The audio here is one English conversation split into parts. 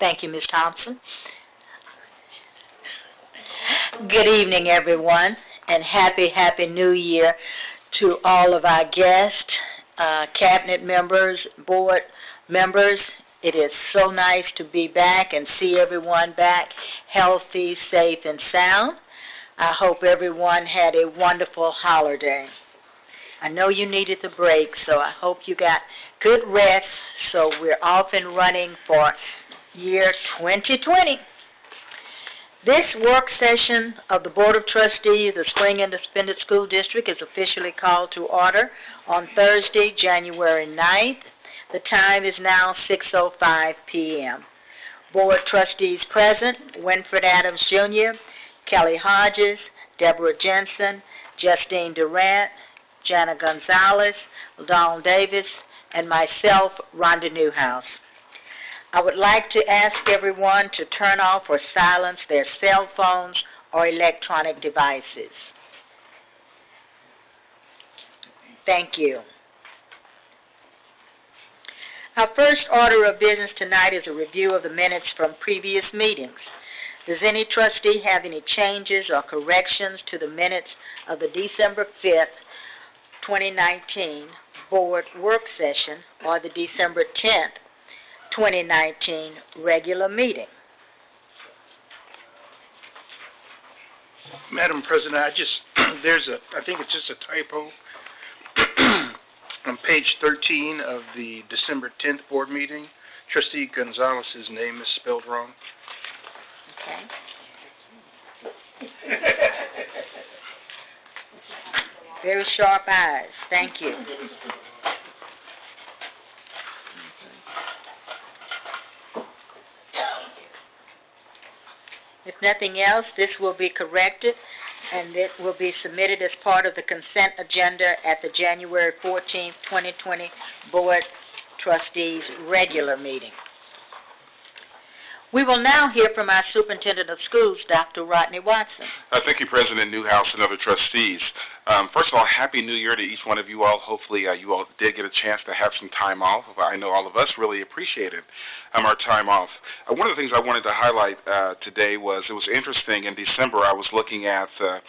Thank you, Ms. Thompson. Good evening, everyone, and happy New Year to all of our guests, cabinet members, board members. It is so nice to be back and see everyone back healthy, safe, and sound. I hope everyone had a wonderful holiday. I know you needed the break, so I hope you got good rest, so we're off and running for year 2020. This work session of the Board of Trustees of the Spring Independent School District is officially called to order on Thursday, January 9th. The time is now 6:05 p.m. Board Trustees present: Winfred Adams Jr., Kelly Hodges, Deborah Jensen, Justine Durant, Jana Gonzalez, Donald Davis, and myself, Rhonda Newhouse. I would like to ask everyone to turn off or silence their cell phones or electronic devices. Thank you. Our first order of business tonight is a review of the minutes from previous meetings. Does any trustee have any changes or corrections to the minutes of the December 5th, 2019 board work session or the December 10th, 2019 regular meeting? Madam President, I think it's just a typo on page 13 of the December 10th board meeting. Trustee Gonzalez's name is spelled wrong. Okay. Very sharp eyes. Thank you. If nothing else, this will be corrected, and it will be submitted as part of the consent agenda at the January 14th, 2020 Board Trustees regular meeting. We will now hear from our Superintendent of Schools, Dr. Rodney Watson. Thank you, President Newhouse and other trustees. First of all, Happy New Year to each one of you all. Hopefully you all did get a chance to have some time off. I know all of us really appreciated our time off. One of the things I wanted to highlight today was it was interesting. In December, I was looking at the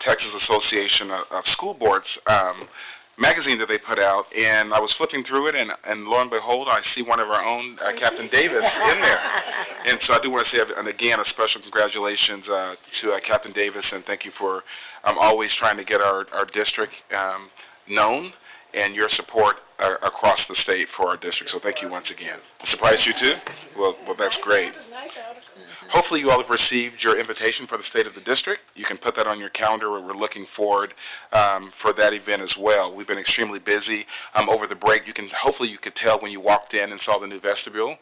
Texas Association of School Boards magazine that they put out, and I was flipping through it, and lo and behold, I see one of our own, Captain Davis, in there. And so I do want to say, and again, a special congratulations to Captain Davis, and thank you for always trying to get our district known and your support across the state for our district. So thank you once again. Surprised you too? Well, that's great. Hopefully you all have received your invitation for the State of the District. You can put that on your calendar. We're looking forward for that event as well. We've been extremely busy over the break. Hopefully you could tell when you walked in and saw the new vestibule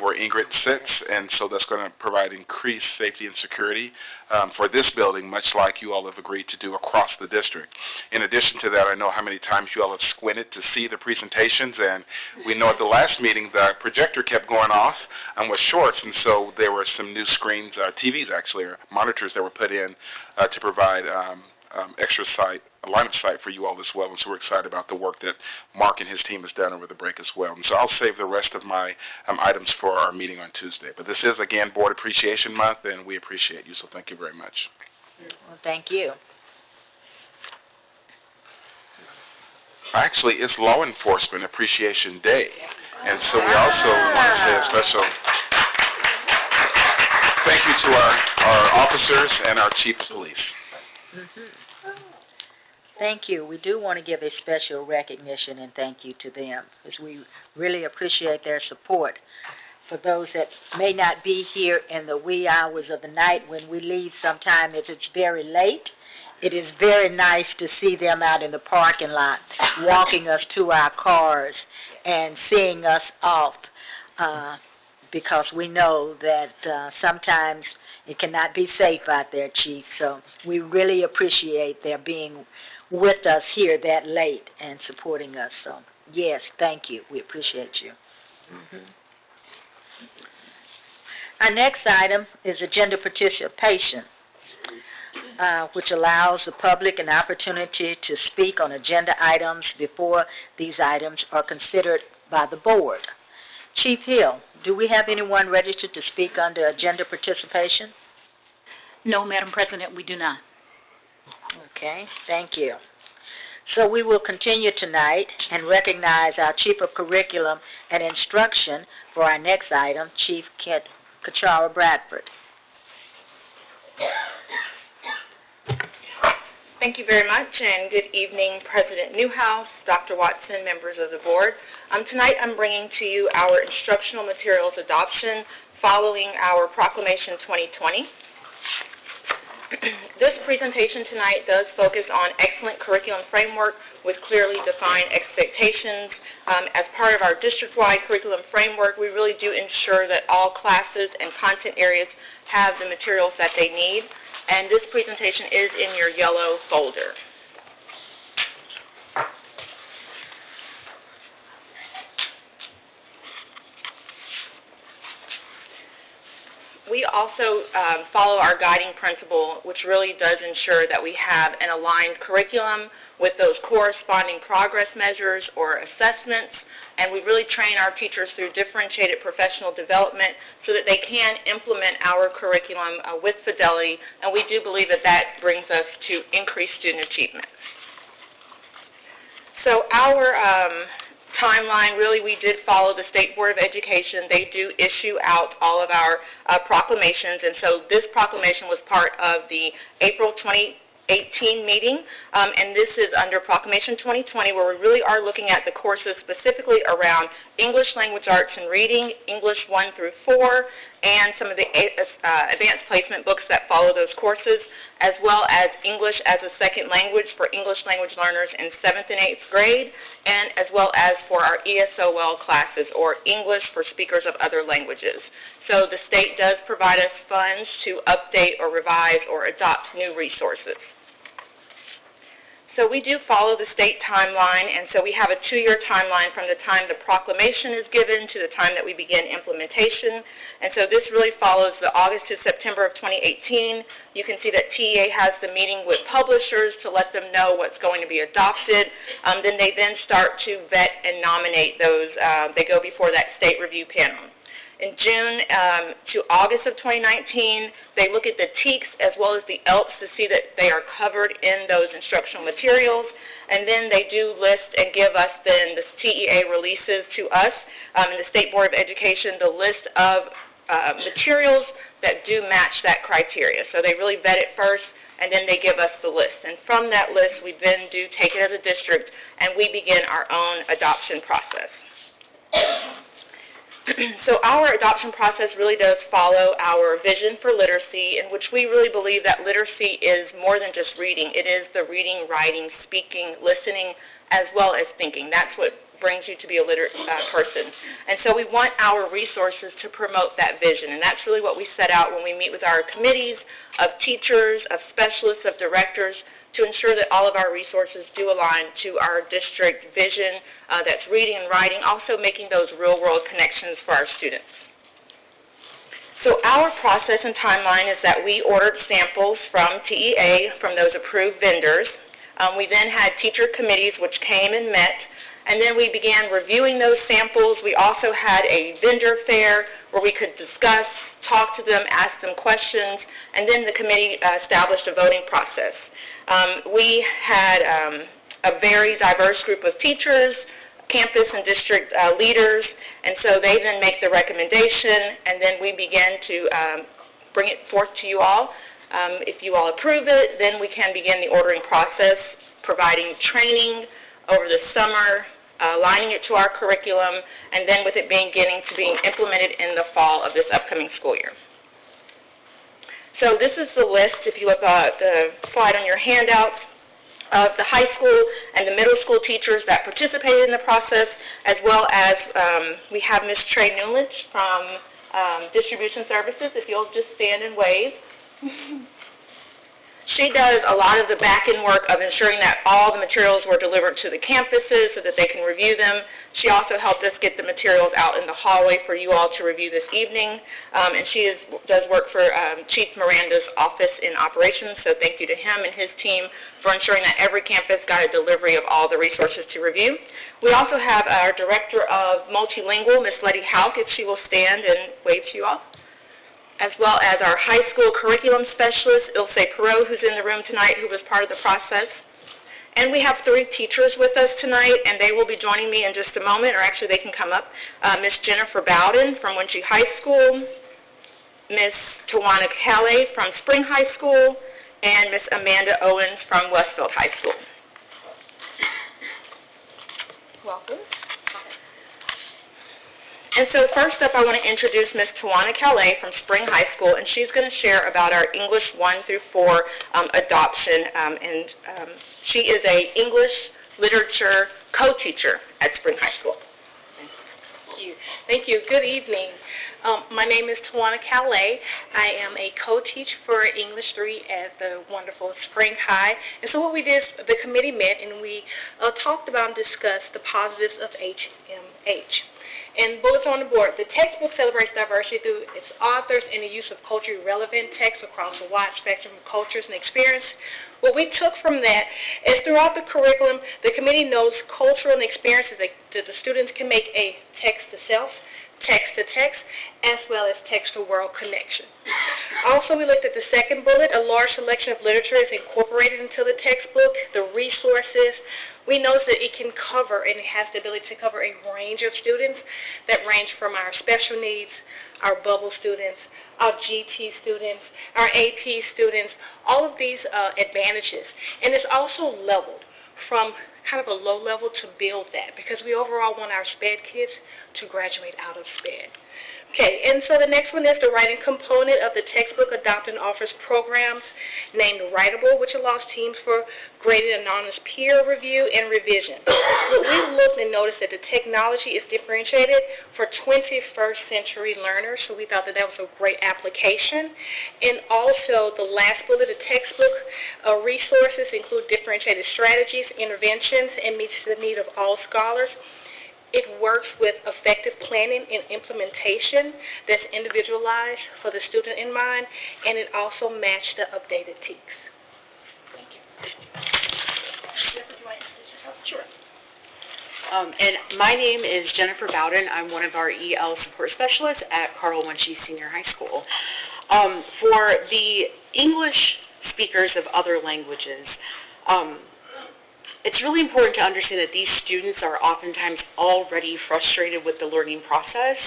where Ingrid sits, and so that's going to provide increased safety and security for this building, much like you all have agreed to do across the district. In addition to that, I know how many times you all have squinted to see the presentations, and we know at the last meeting the projector kept going off with shorts, and so there were some new screens, TVs actually, or monitors that were put in to provide extra line of sight for you all as well, and so we're excited about the work that Mark and his team has done over the break as well. And so I'll save the rest of my items for our meeting on Tuesday. But this is, again, Board Appreciation Month, and we appreciate you, so thank you very much. Well, thank you. Actually, it's Law Enforcement Appreciation Day, and so we also want to say a special thank you to our officers and our chief of police. Mm-hmm. Thank you. We do want to give a special recognition and thank you to them, because we really appreciate their support. For those that may not be here in the wee hours of the night when we leave sometime, if it's very late, it is very nice to see them out in the parking lot, walking us to our cars and seeing us off, because we know that sometimes it cannot be safe out there, Chief. So we really appreciate their being with us here that late and supporting us. So, yes, thank you. We appreciate you. Mm-hmm. Our next item is agenda participation, which allows the public an opportunity to speak on agenda items before these items are considered by the board. Chief Hill, do we have anyone registered to speak under agenda participation? No, Madam President, we do not. Okay, thank you. So we will continue tonight and recognize our Chief of Curriculum and Instruction for our next item, Chief Kachara Bradford. Thank you very much, and good evening, President Newhouse, Dr. Watson, members of the board. Tonight I'm bringing to you our instructional materials adoption following our Proclamation 2020. This presentation tonight does focus on excellent curriculum framework with clearly defined expectations. As part of our district-wide curriculum framework, we really do ensure that all classes and content areas have the materials that they need, and this presentation is in your yellow folder. We also follow our guiding principle, which really does ensure that we have an aligned curriculum with those corresponding progress measures or assessments, and we really train our teachers through differentiated professional development so that they can implement our curriculum with fidelity, and we do believe that that brings us to increased student achievement. So our timeline, really, we did follow the State Board of Education. They do issue out all of our proclamations, and so this proclamation was part of the April 2018 meeting, and this is under Proclamation 2020, where we really are looking at the courses specifically around English Language Arts and Reading, English 1 through 4, and some of the advanced placement books that follow those courses, as well as English as a second language for English language learners in 7th and 8th grade, and as well as for our ESOL classes, or English for speakers of other languages. So the state does provide us funds to update or revise or adopt new resources. So we do follow the state timeline, and so we have a 2-year timeline from the time the proclamation is given to the time that we begin implementation. And so this really follows the August to September of 2018. You can see that TEA has the meeting with publishers to let them know what's going to be adopted. Then they start to vet and nominate those. They go before that state review panel. In June to August of 2019, they look at the TEKS as well as the ELPS to see that they are covered in those instructional materials, and then they do list and give us then the TEA releases to us in the State Board of Education the list of materials that do match that criteria. So they really vet it first, and then they give us the list. And from that list, we then do take it as a district, and we begin our own adoption process. So our adoption process really does follow our vision for literacy, in which we really believe that literacy is more than just reading. It is the reading, writing, speaking, listening, as well as thinking. That's what brings you to be a literate person. And so we want our resources to promote that vision, and that's really what we set out when we meet with our committees of teachers, of specialists, of directors, to ensure that all of our resources do align to our district vision that's reading and writing, also making those real-world connections for our students. So our process and timeline is that we ordered samples from TEA, from those approved vendors. We then had teacher committees which came and met, and then we began reviewing those samples. We also had a vendor fair where we could discuss, talk to them, ask them questions, and then the committee established a voting process. We had a very diverse group of teachers, campus and district leaders, and so they then make the recommendation, and then we begin to bring it forth to you all. If you all approve it, then we can begin the ordering process, providing training over the summer, aligning it to our curriculum, and then with it beginning to being implemented in the fall of this upcoming school year. So this is the list, if you look at the slide on your handouts, of the high school and the middle school teachers that participated in the process, as well as we have Ms. Trey Newlich from Distribution Services, if you'll just stand and wave. She does a lot of the back-end work of ensuring that all the materials were delivered to the campuses so that they can review them. She also helped us get the materials out in the hallway for you all to review this evening. And she does work for Chief Miranda's office in operations, so thank you to him and his team for ensuring that every campus got a delivery of all the resources to review. We also have our Director of Multilingual, Ms. Letty Hauk, if she will stand and wave to you all, as well as our high school curriculum specialist, Ilse Perot, who's in the room tonight, who was part of the process. And we have 3 teachers with us tonight, and they will be joining me in just a moment, or actually they can come up. Ms. Jennifer Bowden from Winchie High School, Ms. Tawana Calais from Spring High School, and Ms. Amanda Owens from Westfield High School. Welcome. And so first up, I want to introduce Ms. Tawana Calais from Spring High School, and she's going to share about our English 1 through 4 adoption. She is an English literature co-teacher at Spring High School. Thank you. Good evening. My name is Tawana Calais. I am a co-teach for English 3 at the wonderful Spring High. And so what we did, the committee met and we talked about and discussed the positives of HMH. And bullets on the board. The textbook celebrates diversity through its authors and the use of culturally relevant texts across a wide spectrum of cultures and experience. What we took from that is throughout the curriculum, the committee knows cultural and experiences that the students can make a text-to-self, text-to-text, as well as text-to-world connection. Also, we looked at the second bullet. A large selection of literature is incorporated into the textbook. The resources, we know that it can cover, and it has the ability to cover a range of students that range from our special needs, our bubble students, our GT students, our AP students, all of these advantages. And it's also leveled from kind of a low level to build that, because we overall want our SPED kids to graduate out of SPED. Okay, and so the next one is the writing component of the textbook adopted and offers programs named Writable, which allows teams for graded anonymous peer review and revision. But we looked and noticed that the technology is differentiated for 21st century learners, so we thought that that was a great application. And also the last bullet, the textbook resources include differentiated strategies, interventions, and meets the need of all scholars. It works with effective planning and implementation that's individualized for the student in mind, and it also matched the updated TEKS. Thank you. Jennifer, do you want to introduce yourself? Sure. And my name is Jennifer Bowden. I'm one of our EL support specialists at Carl Winchie Senior High School. For the English speakers of other languages, it's really important to understand that these students are oftentimes already frustrated with the learning process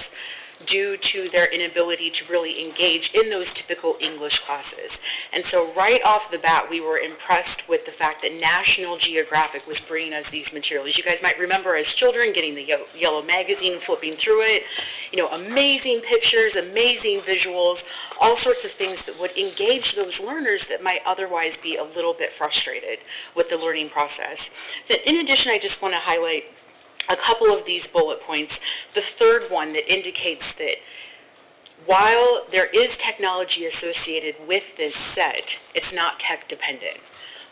due to their inability to really engage in those typical English classes. And so right off the bat, we were impressed with the fact that National Geographic was bringing us these materials. You guys might remember as children getting the yellow magazine, flipping through it, you know, amazing pictures, amazing visuals, all sorts of things that would engage those learners that might otherwise be a little bit frustrated with the learning process. But in addition, I just want to highlight a couple of these bullet points. The third one that indicates that while there is technology associated with this set, it's not tech dependent.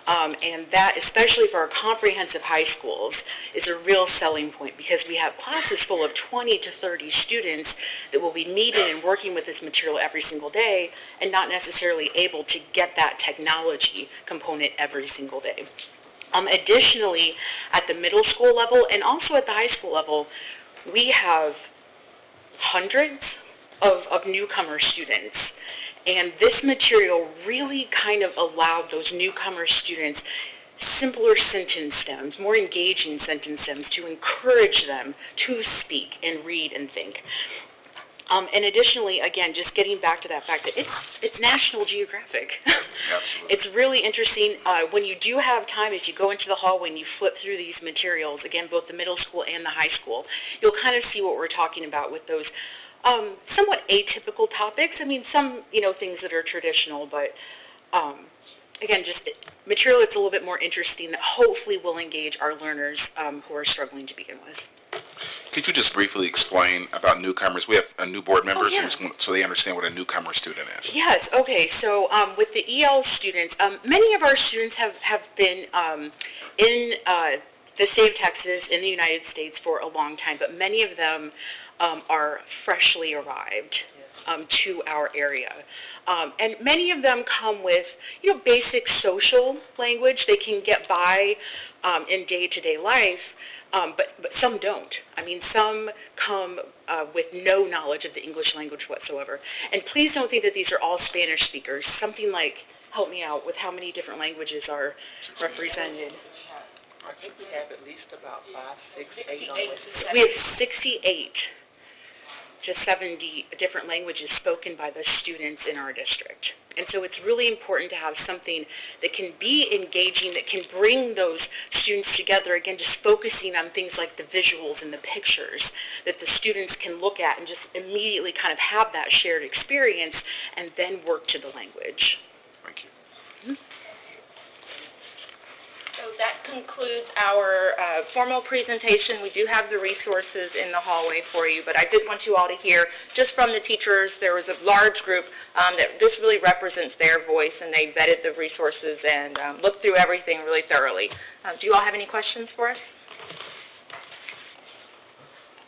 And that, especially for our comprehensive high schools, is a real selling point, because we have classes full of 20 to 30 students that will be needed and working with this material every single day and not necessarily able to get that technology component every single day. Additionally, at the middle school level and also at the high school level, we have hundreds of newcomer students. And this material really kind of allowed those newcomer students simpler sentence stems, more engaging sentence stems, to encourage them to speak and read and think. And additionally, again, just getting back to that fact that it's National Geographic. Absolutely. It's really interesting. When you do have time, if you go into the hall, when you flip through these materials, again, both the middle school and the high school, you'll kind of see what we're talking about with those somewhat atypical topics. I mean, some, things that are traditional, but again, just material that's a little bit more interesting that hopefully will engage our learners who are struggling to begin with. Could you just briefly explain about newcomers? We have new board members, yeah. so they understand what a newcomer student is. Yes, okay, so with the EL students, many of our students have been in the state of Texas, in the United States for a long time, but many of them are freshly arrived to our area. And many of them come with, basic social language. They can get by in day-to-day life, but some don't. I mean, some come with no knowledge of the English language whatsoever. And please don't think that these are all Spanish speakers. Something like, help me out with how many different languages are represented. I think we have at least about 5, 6, 8 languages. We have 68 to 70 different languages spoken by the students in our district. And so it's really important to have something that can be engaging, that can bring those students together, again, just focusing on things like the visuals and the pictures that the students can look at and just immediately kind of have that shared experience and then work to the language. Thank you. So that concludes our formal presentation. We do have the resources in the hallway for you, but I did want you all to hear, just from the teachers, there was a large group that this really represents their voice, and they vetted the resources and looked through everything really thoroughly. Do you all have any questions for us?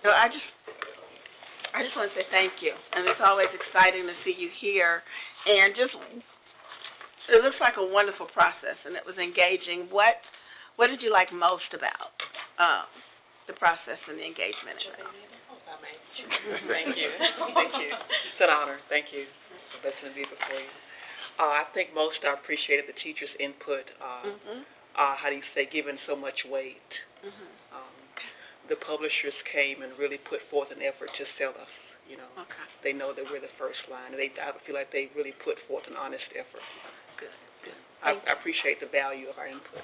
So I just want to say thank you, and it's always exciting to see you here, and it looks like a wonderful process, and it was engaging. What did you like most about the process and the engagement? Thank you. Thank you. It's an honor. Thank you for listening to me before you. I think most I appreciated the teachers' input. How do you say, given so much weight. The publishers came and really put forth an effort to sell us. Okay. They know that we're the first line, and I feel like they really put forth an honest effort. Good. I appreciate the value of our input.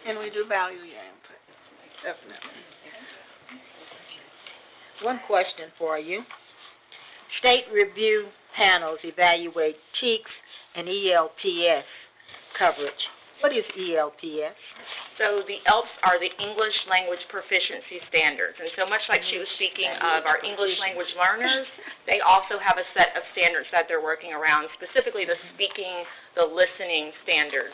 And we do value your input, definitely. One question for you. State review panels evaluate TEKS and ELPS coverage. What is ELPS? So the ELPS are the English Language Proficiency Standards. And so much like she was speaking of our English language learners, they also have a set of standards that they're working around, specifically the speaking, the listening standards.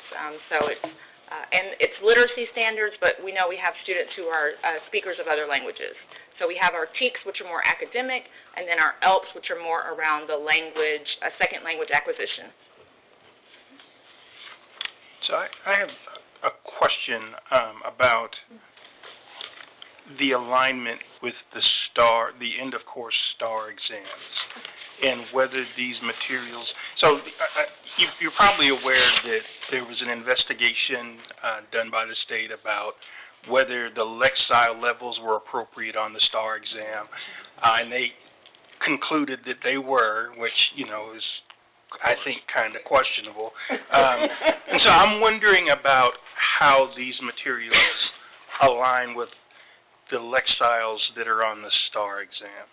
And it's literacy standards, but we know we have students who are speakers of other languages. So we have our TEKS, which are more academic, and then our ELPS, which are more around the language, second language acquisition. So I have a question about the alignment with the end of course STAR exams, and whether these materials. So you're probably aware that there was an investigation done by the state about whether the Lexile levels were appropriate on the STAR exam, and they concluded that they were, which is, I think, kind of questionable. And so I'm wondering about how these materials align with the Lexiles that are on the STAR exam.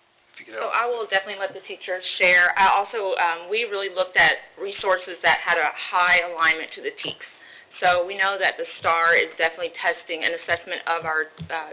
So I will definitely let the teachers share. I also, we really looked at resources that had a high alignment to the TEKS. So we know that the STAR is definitely testing an assessment of our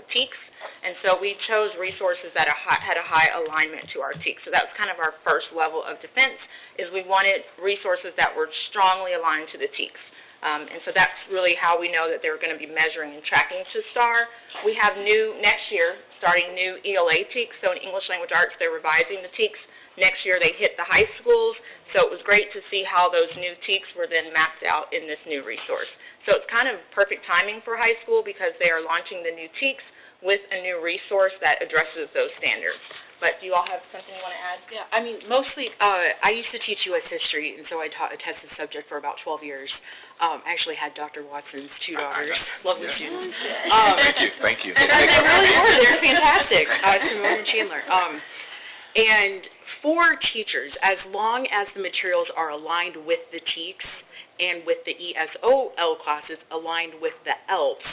TEKS, and so we chose resources that had a high alignment to our TEKS. So that was kind of our first level of defense, is we wanted resources that were strongly aligned to the TEKS. And so that's really how we know that they're going to be measuring and tracking to STAR. We have next year, starting new ELA TEKS, so in English Language Arts, they're revising the TEKS. Next year, they hit the high schools, so it was great to see how those new TEKS were then mapped out in this new resource. So it's kind of perfect timing for high school because they are launching the new TEKS with a new resource that addresses those standards. But do you all have something you want to add? Yeah, I mean, mostly, I used to teach U.S. history, and so I taught a tested subject for about 12 years. I actually had Dr. Watson's 2 daughters, lovely students. Thank you. And they really were. They're fantastic. Simone and Chandler. And for teachers, as long as the materials are aligned with the TEKS and with the ESOL classes aligned with the ELPS,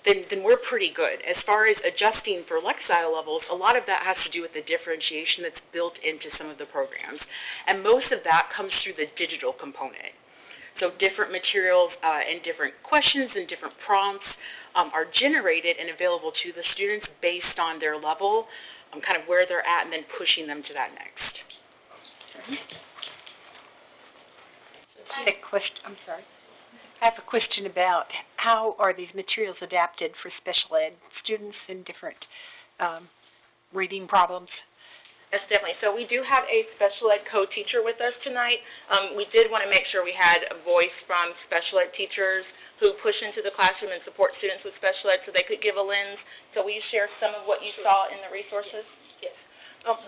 then we're pretty good. As far as adjusting for Lexile levels, a lot of that has to do with the differentiation that's built into some of the programs. And most of that comes through the digital component. So different materials and different questions and different prompts are generated and available to the students based on their level, kind of where they're at, and then pushing them to that next. I'm sorry. I have a question about how are these materials adapted for special ed students in different reading problems? Yes, definitely. So we do have a special ed co-teacher with us tonight. We did want to make sure we had a voice from special ed teachers who push into the classroom and support students with special ed so they could give a lens. So will you share some of what you saw in the resources? Yes.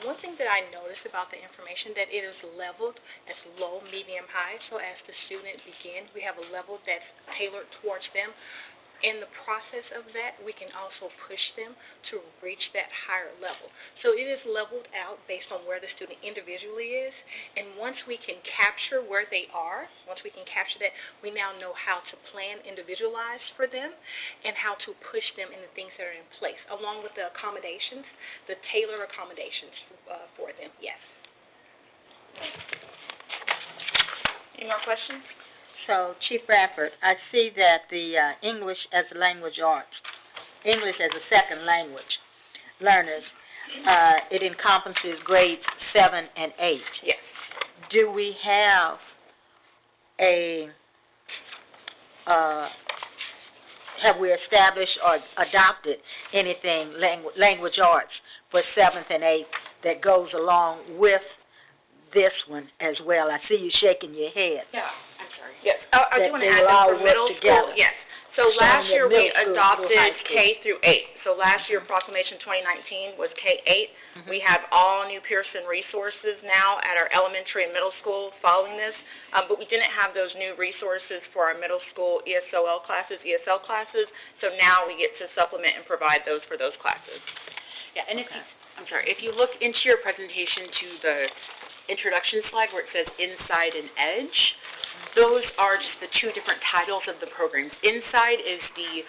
One thing that I noticed about the information that it is leveled as low, medium, high. So as the student begins, we have a level that's tailored towards them. In the process of that, we can also push them to reach that higher level. So it is leveled out based on where the student individually is, and once we can capture where they are, once we can capture that, we now know how to plan individualized for them and how to push them in the things that are in place, along with the accommodations, the tailored accommodations for them, yes. Any more questions? So, Chief Bradford, I see that the English as a language arts, English as a second language learners, it encompasses grades 7 and 8. Yes. Do we have have we established or adopted anything, language arts, for 7th and 8th that goes along with this one as well? I see you shaking your head. Yeah. Yes, I do That want they to will add all that for work middle together. school, yes. So last Starting at year we middle school through adopted high school. K through 8. So last year Proclamation 2019 was K-8. We have all new Pearson resources now at our elementary and middle school following this, but we didn't have those new resources for our middle school ESL classes. So now we get to supplement and provide those for those classes. Yeah, and if you look into your presentation to the introduction slide where it says Inside and Edge, those are just the two different titles of the programs. Inside is the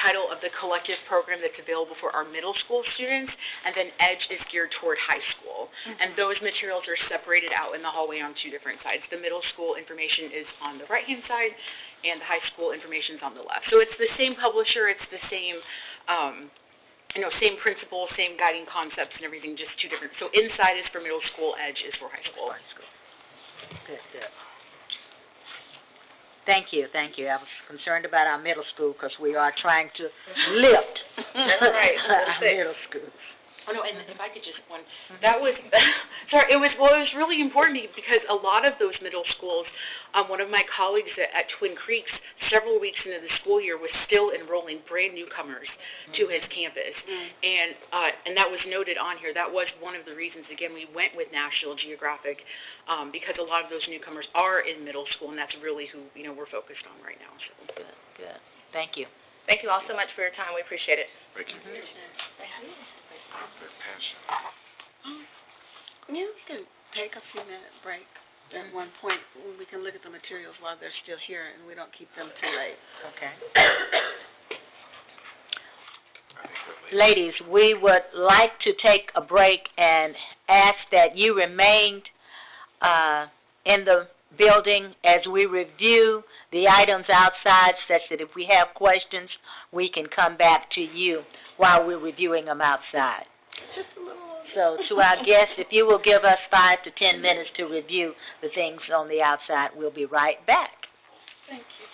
title of the collective program that's available for our middle school students, and then Edge is geared toward high school. And those materials are separated out in the hallway on two different sides. The middle school information is on the right-hand side, and the high school information is on the left. So it's the same publisher, it's the same same principles, same guiding concepts and everything, just two different. So Inside is for middle school, Edge is for high school. Good. Thank you. I was concerned about our middle school because we are trying to lift That's right. our middle schools. Oh, no, and if I could just that was, sorry, it was really important because a lot of those middle schools, one of my colleagues at Twin Creeks, several weeks into the school year, was still enrolling brand newcomers to his campus. And that was noted on here. That was one of the reasons, again, we went with National Geographic, because a lot of those newcomers are in middle school, and that's really who, we're focused on right now. So. Good. Thank you. Thank you all so much for your time. We appreciate it. Thank you. We can take a few minute break at one point when we can look at the materials while they're still here and we don't keep them too late. Okay. Ladies, we would like to take a break and ask that you remain in the building as we review the items outside, such that if we have questions, we can come back to you while we're reviewing them outside. Just a little. So to our guests, if you will give us 5 to 10 minutes to review the things on the outside, we'll be right back. Thank you.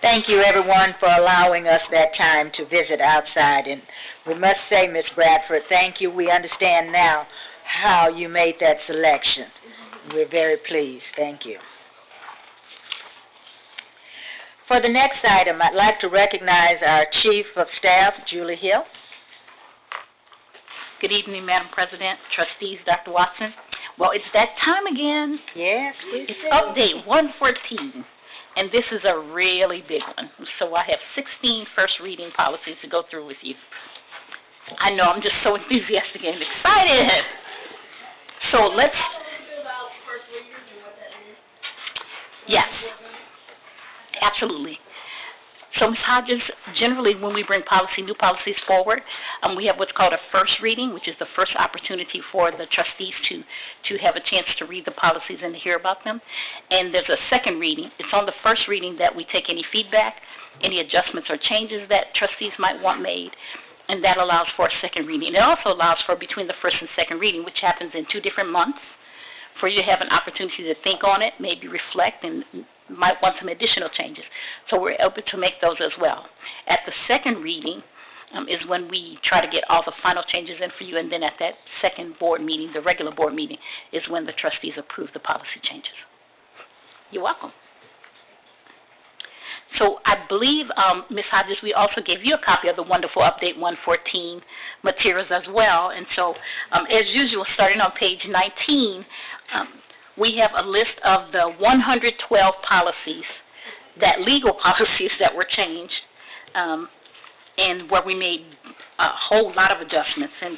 Thank you, everyone, for allowing us that time to visit outside. And we must say, Ms. Bradford, thank you. We understand now how you made that selection. We're very pleased. Thank you. For the next item, I'd like to recognize our Chief of Staff, Julie Hill. Good evening, Madam President, trustees, Dr. Watson. Well, it's that time again. Yes, we It's see. update 114, and this is a really big one. So I have 16 first reading policies to go through with you. I know, I'm just so enthusiastic and excited. So let's... Yes, absolutely. So, Ms. Hodges, generally when we bring new policies forward, we have what's called a first reading, which is the first opportunity for the trustees to have a chance to read the policies and to hear about them. And there's a second reading. It's on the first reading that we take any feedback, any adjustments or changes that trustees might want made, and that allows for a second reading. It also allows for between the first and second reading, which happens in 2 different months, for you to have an opportunity to think on it, maybe reflect, and might want some additional changes. So we're able to make those as well. At the second reading is when we try to get all the final changes in for you, and then at that second board meeting, the regular board meeting, is when the trustees approve the policy changes. You're welcome. So I believe, Ms. Hodges, we also gave you a copy of the wonderful Update 114 materials as well. And so, as usual, starting on page 19, we have a list of the 112 policies, legal policies that were changed, and where we made a whole lot of adjustments. And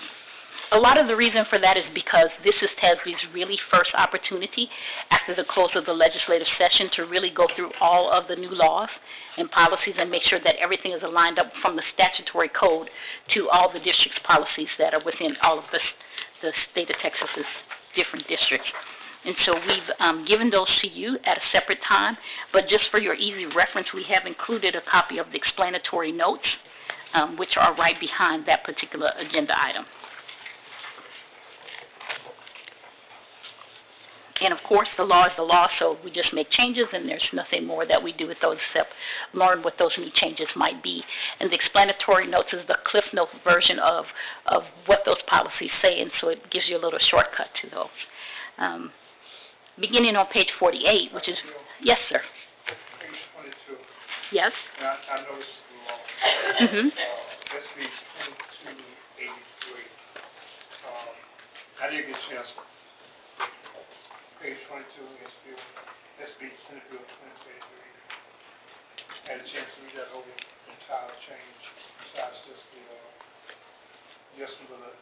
a lot of the reason for that is because this is TASB's really first opportunity after the close of the legislative session to really go through all of the new laws and policies and make sure that everything is aligned up from the statutory code to all the district's policies that are within all of the state of Texas's different districts. And so we've given those to you at a separate time, but just for your easy reference, we have included a copy of the explanatory notes, which are right behind that particular agenda item. And, of course, the law is the law, so we just make changes, and there's nothing more that we do with those except learn what those new changes might be. And the explanatory notes is the Cliff Note version of what those policies say, and so it gives you a little shortcut to those. Beginning on page 48, which is, yes, sir. Page 22. Yes. I noticed the law. Mm-hmm. SB 2283. I didn't get a chance. Page 22, SB Senate Bill 2083. Had a chance to read that over the entire change, besides just the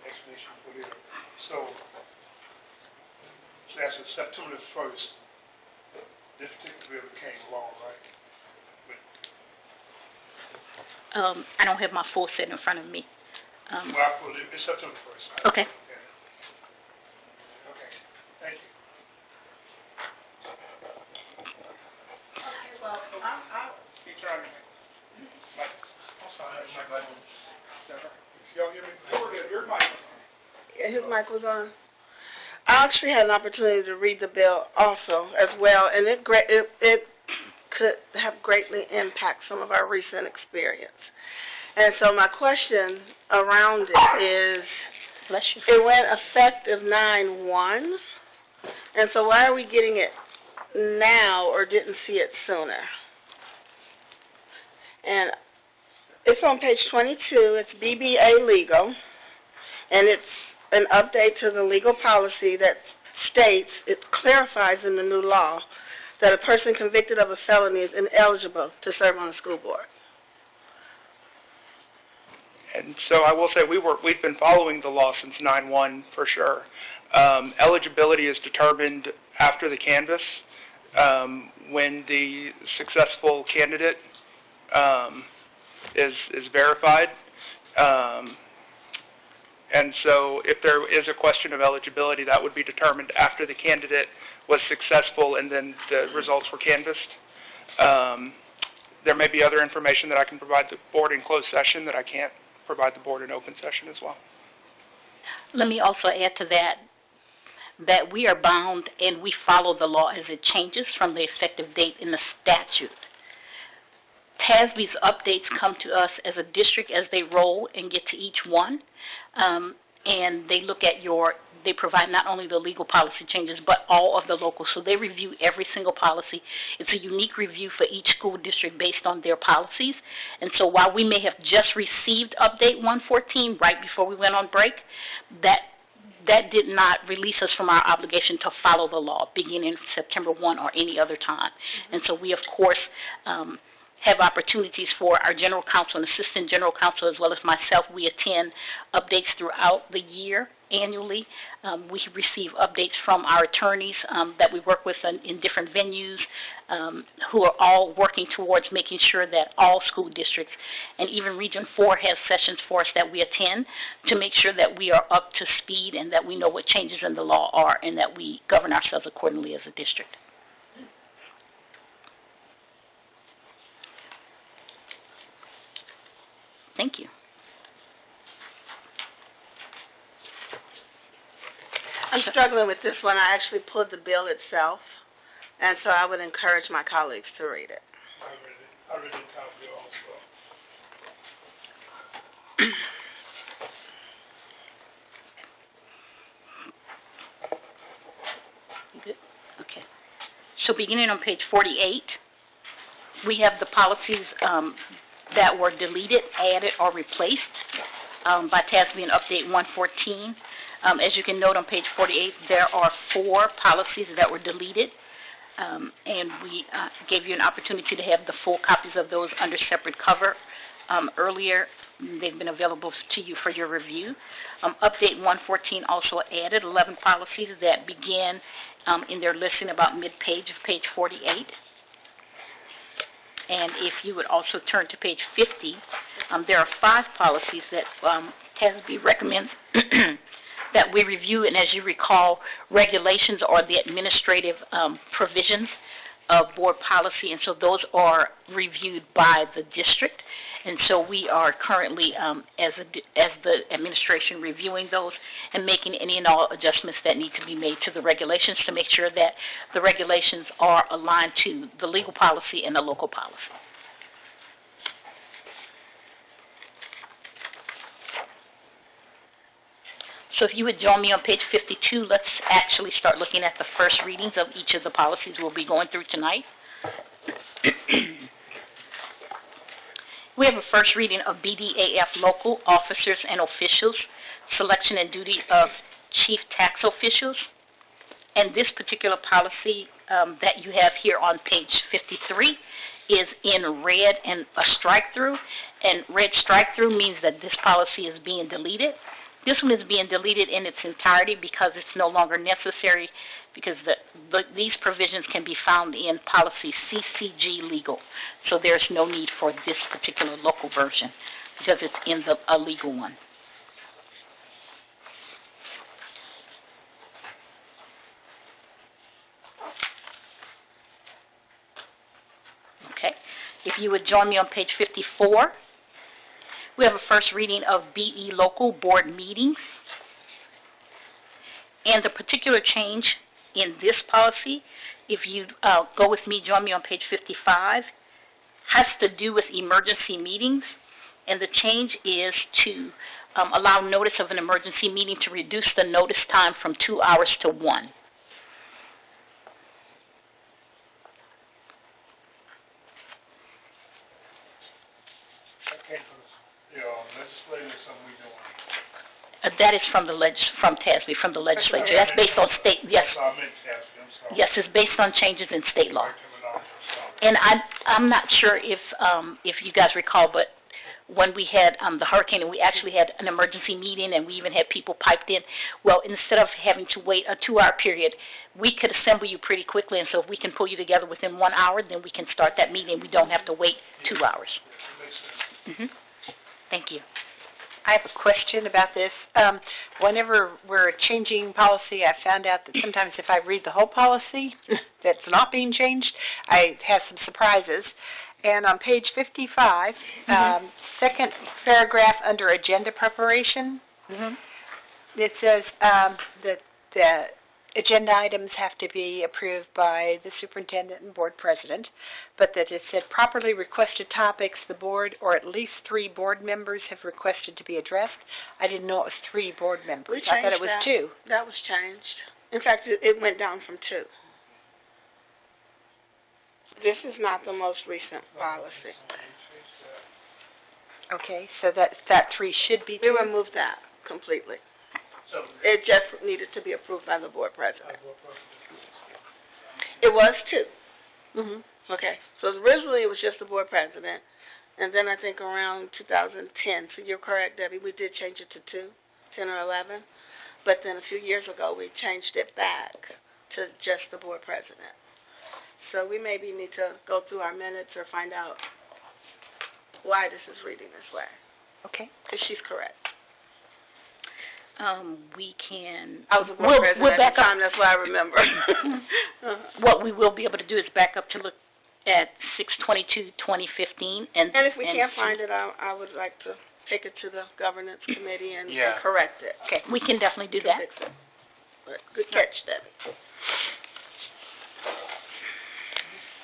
explanation for here. So that's September 1st. This particular bill became law, right? I don't have my full set in front of me. Well, it's September 1st. Right? Okay. Okay. Thank you. I'll be trying to. I'm sorry, my mic. Y'all hear me? Your mic. Yeah, his mic was on. I actually had an opportunity to read the bill also as well, and it could have greatly impacted some of our recent experience. And so my question around it is, it went effective 9/1, and so why are we getting it now or didn't see it sooner? And it's on page 22. It's BBA Legal, and it's an update to the legal policy that states, it clarifies in the new law, that a person convicted of a felony is ineligible to serve on a school board. And so I will say we've been following the law since 9/1 for sure. Eligibility is determined after the canvass when the successful candidate is verified. And so if there is a question of eligibility, that would be determined after the candidate was successful and then the results were canvassed. There may be other information that I can provide the board in closed session that I can't provide the board in open session as well. Let me also add to that we are bound and we follow the law as it changes from the effective date in the statute. TASB's updates come to us as a district as they roll and get to each one. And they look at they provide not only the legal policy changes, but all of the local. So they review every single policy. It's a unique review for each school district based on their policies. And so while we may have just received Update 114 right before we went on break, that did not release us from our obligation to follow the law beginning September 1 or any other time. And so we, of course, have opportunities for our general counsel and assistant general counsel, as well as myself. We attend updates throughout the year annually. We receive updates from our attorneys that we work with in different venues who are all working towards making sure that all school districts, and even Region 4 has sessions for us that we attend to make sure that we are up to speed and that we know what changes in the law are and that we govern ourselves accordingly as a district. Thank you. I'm struggling with this one. I actually pulled the bill itself, and so I would encourage my colleagues to read it. I read the entire bill also. Good. Okay. So beginning on page 48, we have the policies that were deleted, added, or replaced by TASB in Update 114. As you can note on page 48, there are 4 policies that were deleted, and we gave you an opportunity to have the full copies of those under separate cover earlier. They've been available to you for your review. Update 114 also added 11 policies that began in their listing about mid-page of page 48. And if you would also turn to page 50, there are 5 policies that TASB recommends that we review, and as you recall, regulations are the administrative provisions of board policy, and so those are reviewed by the district. And so we are currently, as the administration, reviewing those and making any and all adjustments that need to be made to the regulations to make sure that the regulations are aligned to the legal policy and the local policy. So if you would join me on page 52, let's actually start looking at the first readings of each of the policies we'll be going through tonight. We have a first reading of BDAF Local Officers and Officials, Selection and Duty of Chief Tax Officials. And this particular policy that you have here on page 53 is in red and a strike-through. And red strike-through means that this policy is being deleted. This one is being deleted in its entirety because it's no longer necessary, because these provisions can be found in policy CCG legal. So there's no need for this particular local version because it's in a legal one. Okay. If you would join me on page 54. We have a first reading of BE Local Board Meetings. And the particular change in this policy, if you go with me, join me on page 55, has to do with emergency meetings. And the change is to allow notice of an emergency meeting to reduce the notice time from 2 hours to 1. That is from from TASB, from the legislature. That's based on state, yes. Yes, it's based on changes in state law. And I'm not sure if you guys recall, but when we had the hurricane and we actually had an emergency meeting and we even had people piped in, well, instead of having to wait a 2-hour period, we could assemble you pretty quickly, and so if we can pull you together within 1 hour, then we can start that meeting. We don't have to wait 2 hours. Thank you. I have a question about this. Whenever we're changing policy, I found out that sometimes if I read the whole policy that's not being changed, I have some surprises. And on page 55, second paragraph under agenda preparation, it says that the agenda items have to be approved by the superintendent and board president, but that it said properly requested topics the board or at least 3 board members have requested to be addressed. I didn't know it was 3 board members. We I thought it changed was that. 2. That was changed. In fact, it went down from 2. This is not the most recent policy. Okay, so that 3 should be 2. We removed that completely. So, It just needed to be approved by the board president. It was 2. Mhm. Okay, so originally it was just the board president, and then I think around 2010, so you're correct, Debbie, we did change it to 2, 10 or 11, but then a few years ago, we changed it back to just the board president. So we maybe need to go through our minutes or find out why this is reading this way, Okay. because she's correct. We can, I was the We'll- board president we'll at back the up. time, that's why I remember. what we will be able to do is back up to look at 6/22/2015 and And if we and can't see- find it, I would like to take it to the governance committee and Yeah. correct it. Okay, we can definitely do To that. fix it. But good catch, Debbie.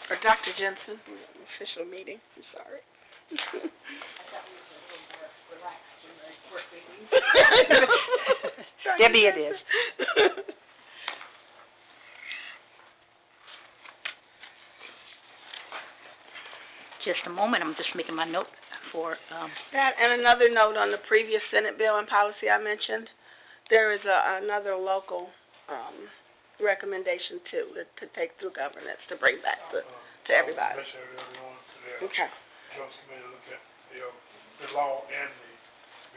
Or Dr. Jensen, official meeting, I'm sorry. Debbie, it is. Just a moment, I'm just making my note for, That, and another note on the previous Senate bill and policy I mentioned, there is another local, recommendation too, that to take through governance to bring back to everybody. Make sure everyone to their Okay, Jones Committee look at the law and the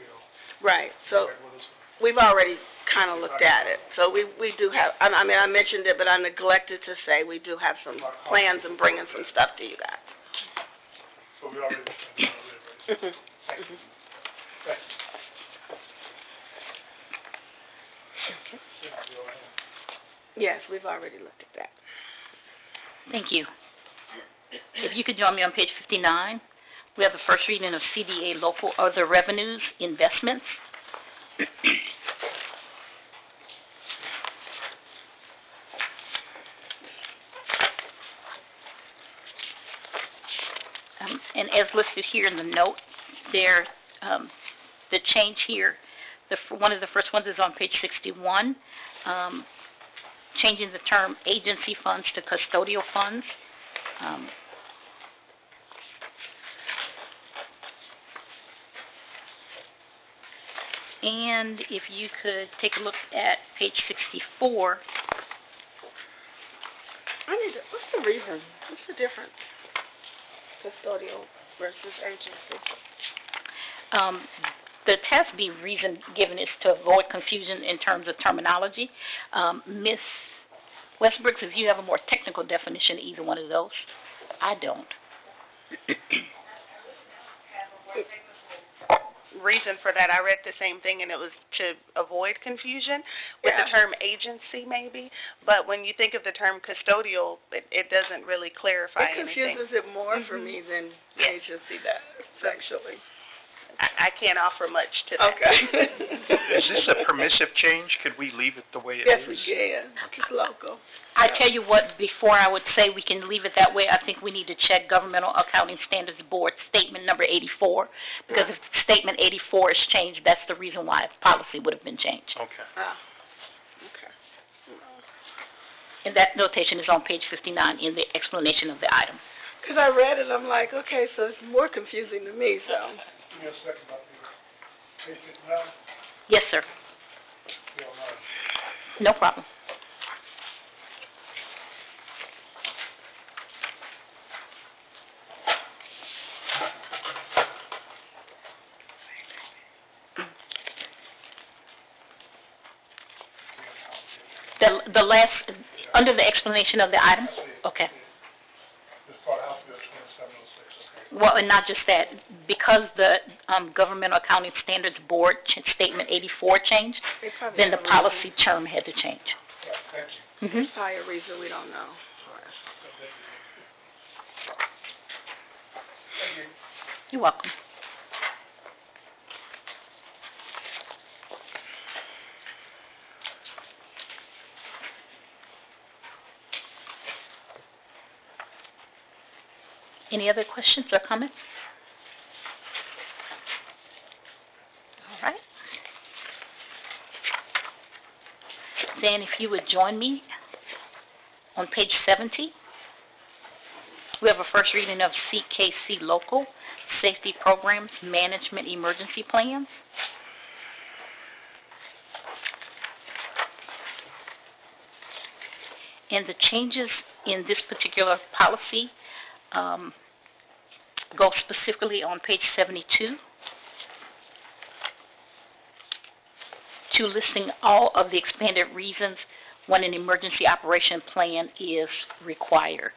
bill. right, so Like, what is- we've already kind of looked at it, so we do have, I mean, I mentioned it, but I neglected to say we do have some plans and bringing some stuff to you guys. So we already, thank you. Thank you. Yes, we've already looked at that. thank you. If you could join me on page 59, we have the first reading of CDA local other revenues investments. And as listed here in the note, there, the change here, one of the first ones is on page 61, changing the term agency funds to custodial funds. And if you could take a look at page 64, What's the reason? What's the difference? Custodial versus agency. the TASB reason given is to avoid confusion in terms of terminology. Ms. Westbrooks, if you have a more technical definition of either one of those, I don't. Reason for that, I read the same thing, and it was to avoid confusion with the term agency, maybe. But when you think of the term custodial, it doesn't really clarify It anything. confuses it more for me than agency does, actually. I can't offer much to that. Okay. Is this a permissive change? Could we leave it the way it is? Yes, we can. It's local. I tell you what, before I would say we can leave it that way, I think we need to check Governmental Accounting Standards Board Statement Number 84, because if Statement 84 is changed, that's the reason why policy would have been changed. Okay. Okay. And that notation is on page 59 in the explanation of the item. Because I read it, I'm like, okay, so it's more confusing to me, so. Give me a second, about the page 59, Yes, sir. you don't know. No problem. The last, under the explanation of the item? Okay. This part, House Bill 2706, okay. Well, and not just that, because the Governmental Accounting Standards Board Statement 84 changed, They probably then the have a reason. policy term had to change. Right, thank you. Mm-hmm. There's probably a reason we don't know. Thank you. You're welcome. Any other questions or comments? All right. Dan, if you would join me on page 70. We have a first reading of CKC Local Safety Programs Management Emergency Plans. And the changes in this particular policy go specifically on page 72 to listing all of the expanded reasons when an emergency operation plan is required.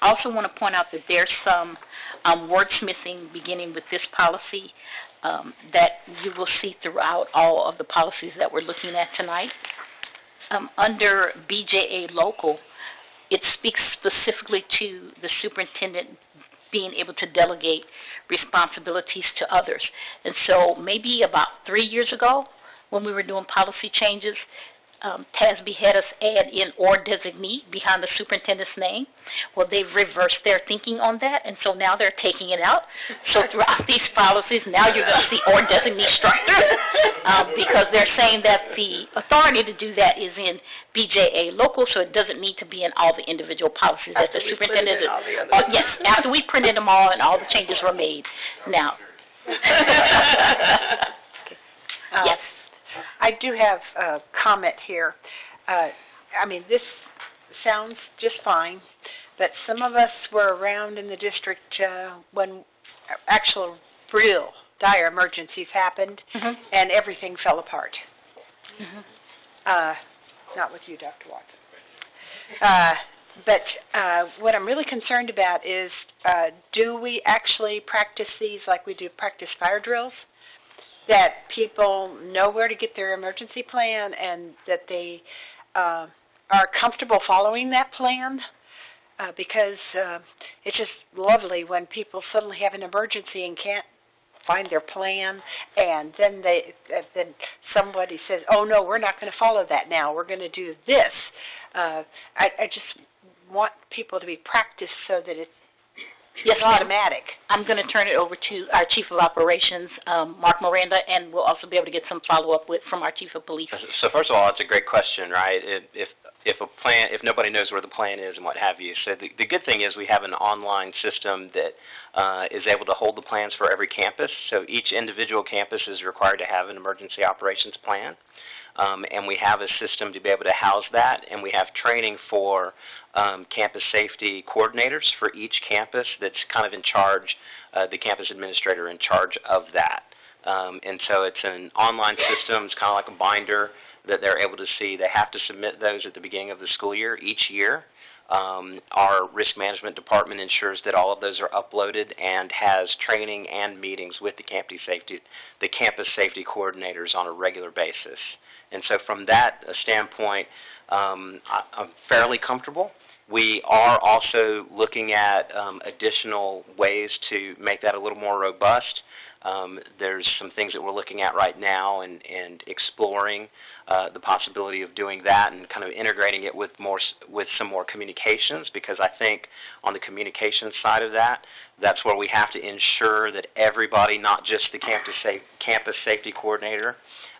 I also want to point out that there's some wordsmithing beginning with this policy that you will see throughout all of the policies that we're looking at tonight. Under BJA Local, it speaks specifically to the superintendent being able to delegate responsibilities to others. And so maybe about 3 years ago, when we were doing policy changes, TASB had us add in or designee behind the superintendent's name. Well, they've reversed their thinking on that, and so now they're taking it out. So throughout these policies, now you're going to see or designee structure because they're saying that the authority to do that is in BJA Local, so it doesn't need to be in all the individual policies that the superintendent is. Yes, after we printed them all and all the changes were made. Now. Yes. I do have a comment here. I mean, this sounds just fine, but some of us were around in the district when actual real dire emergencies happened, and everything fell apart. Not with you, Dr. Watson. But what I'm really concerned about is, do we actually practice these like we do practice fire drills? That people know where to get their emergency plan and that they are comfortable following that plan, because it's just lovely when people suddenly have an emergency and can't find their plan, and then then somebody says, oh no, we're not going to follow that now, we're going to do this. I just want people to be practiced so that it's automatic. I'm going to turn it over to our Chief of Operations, Mark Miranda, and we'll also be able to get some follow-up from our Chief of Police. So first of all, that's a great question, right? If nobody knows where the plan is and what have you. So the good thing is we have an online system that is able to hold the plans for every campus. So each individual campus is required to have an emergency operations plan. And we have a system to be able to house that, and we have training for campus safety coordinators for each campus that's kind of in charge, the campus administrator in charge of that. And so it's an online system, it's kind of like a binder that they're able to see. They have to submit those at the beginning of the school year each year. Our risk management department ensures that all of those are uploaded and has training and meetings with the campus safety coordinators on a regular basis. And so from that standpoint, I'm fairly comfortable. We are also looking at additional ways to make that a little more robust. There's some things that we're looking at right now and exploring the possibility of doing that and kind of integrating it with some more communications, because I think on the communications side of that, that's where we have to ensure that everybody, not just the campus safety coordinator,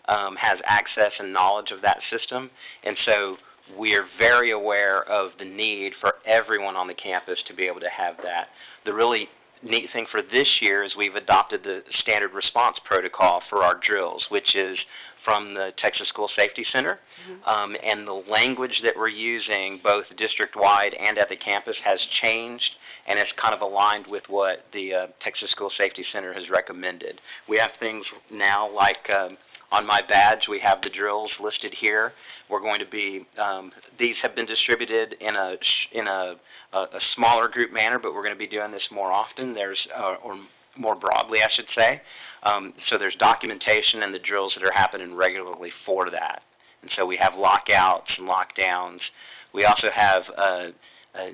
has access and knowledge of that system. And so we are very aware of the need for everyone on the campus to be able to have that. The really neat thing for this year is we've adopted the standard response protocol for our drills, which is from the Texas School Safety Center. And the language that we're using, both district-wide and at the campus, has changed, and it's kind of aligned with what the Texas School Safety Center has recommended. We have things now like on my badge, we have the drills listed here. We're going to be, these have been distributed in a smaller group manner, but we're going to be doing this more often. Or more broadly, I should say. So there's documentation and the drills that are happening regularly for that. And so we have lockouts and lockdowns. We also have a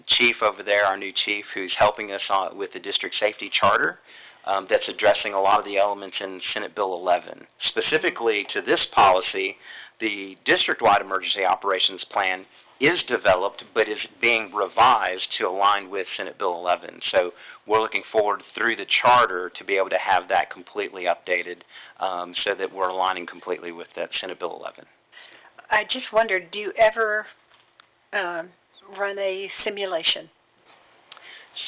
chief over there, our new chief, who's helping us with the district safety charter. That's addressing a lot of the elements in Senate Bill 11. Specifically to this policy, the district-wide emergency operations plan is developed, but is being revised to align with Senate Bill 11. So we're looking forward through the charter to be able to have that completely updated so that we're aligning completely with that Senate Bill 11. I just wondered, do you ever run a simulation?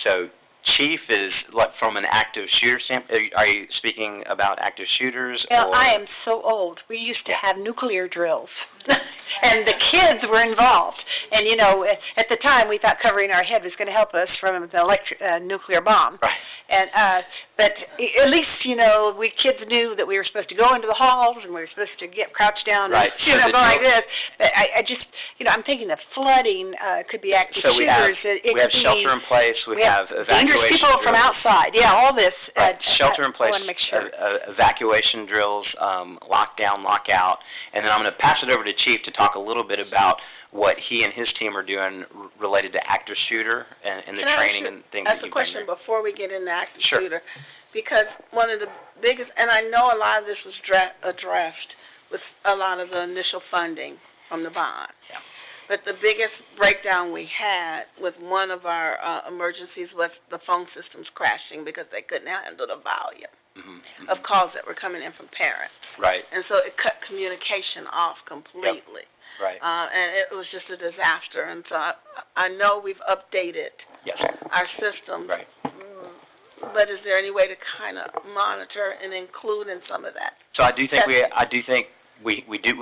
So Chief is, like, from an active shooter standpoint, are you speaking about active shooters? Well, or? I am so old. We used to have nuclear drills, and the kids were involved. And, you know, at the time, we thought covering our head was going to help us from the nuclear bomb. Right. And but at least, you know, we kids knew that we were supposed to go into the halls and we were supposed to get crouched down Right. and, you know, go like this. But I just, you know, I'm thinking of flooding could be active So shooters. we have shelter in place. We have dangerous evacuation people from drills. outside. Yeah, all this. Right. Shelter in I place, want to make sure. evacuation drills, lockdown, lockout, and then I'm going to pass it over to Chief to talk a little bit about what he and his team are doing related to active shooter and the training and things that That's a you've done question there. before we get into active Sure. shooter, because one of the biggest, and I know a lot of this was addressed with a lot of the initial funding from the bond. Yeah. But the biggest breakdown we had with one of our emergencies was the phone systems crashing because they couldn't handle the volume of calls that were coming in from parents. Right. And so it cut communication off completely. Right. And it was just a disaster. And so I know we've updated Yes. our system. Right. But is there any way to kind of monitor and include in some of that? So I do think we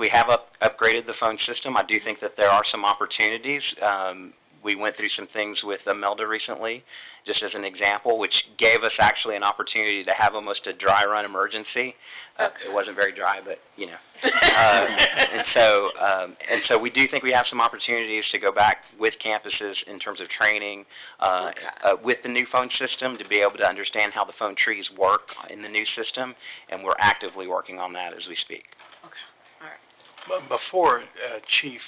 have upgraded the phone system. I do think that there are some opportunities. We went through some things with Imelda recently, just as an example, which gave us actually an opportunity to have almost a dry run emergency. It wasn't very dry, but you know. And so we do think we have some opportunities to go back with campuses in terms of training with the new phone system to be able to understand how the phone trees work in the new system, and we're actively working on that as we speak. Before Chief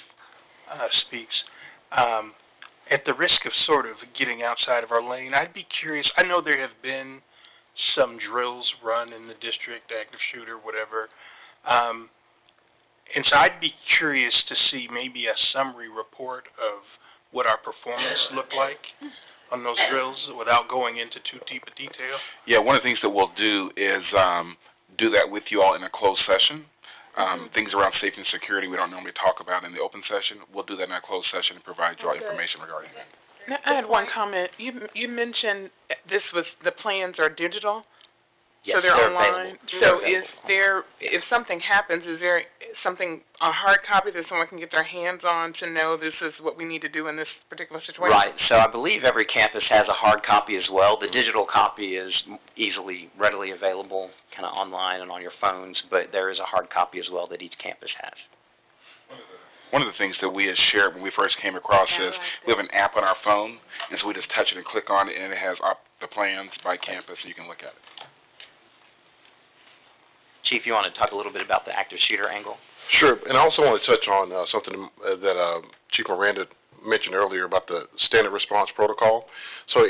speaks, at the risk of sort of getting outside of our lane, I'd be curious. I know there have been some drills run in the district, active shooter, whatever. And so I'd be curious to see maybe a summary report of what our performance looked like on those drills without going into too deep a detail. Yeah, one of the things that we'll do is do that with you all in a closed session. Things around safety and security we don't normally talk about in the open session. We'll do that in a closed session and provide you all information regarding that. I had one comment. You mentioned the plans are digital, Yes, so they're available. online. So if something happens, is there a hard copy that someone can get their hands on to know this is what we need to do in this particular situation? Right. So I believe every campus has a hard copy as well. The digital copy is readily available kind of online and on your phones, but there is a hard copy as well that each campus has. One of the things that we had shared when we first came across is we have an app on our phone, and so we just touch it and click on it, and it has the plans by campus, so you can look at it. Chief, you want to talk a little bit about the active shooter angle? Sure, and I also want to touch on something that Chief Miranda mentioned earlier about the standard response protocol. So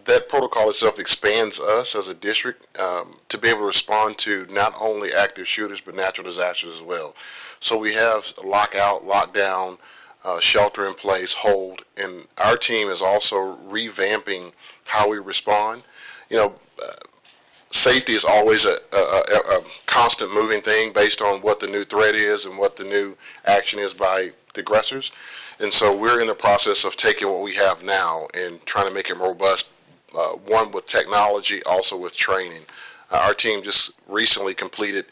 that protocol itself expands us as a district to be able to respond to not only active shooters but natural disasters as well. So we have lockout, lockdown, shelter in place, hold, and our team is also revamping how we respond. You know, safety is always a constant moving thing based on what the new threat is and what the new action is by the aggressors. And so we're in the process of taking what we have now and trying to make it robust, one with technology, also with training. Our team just recently completed,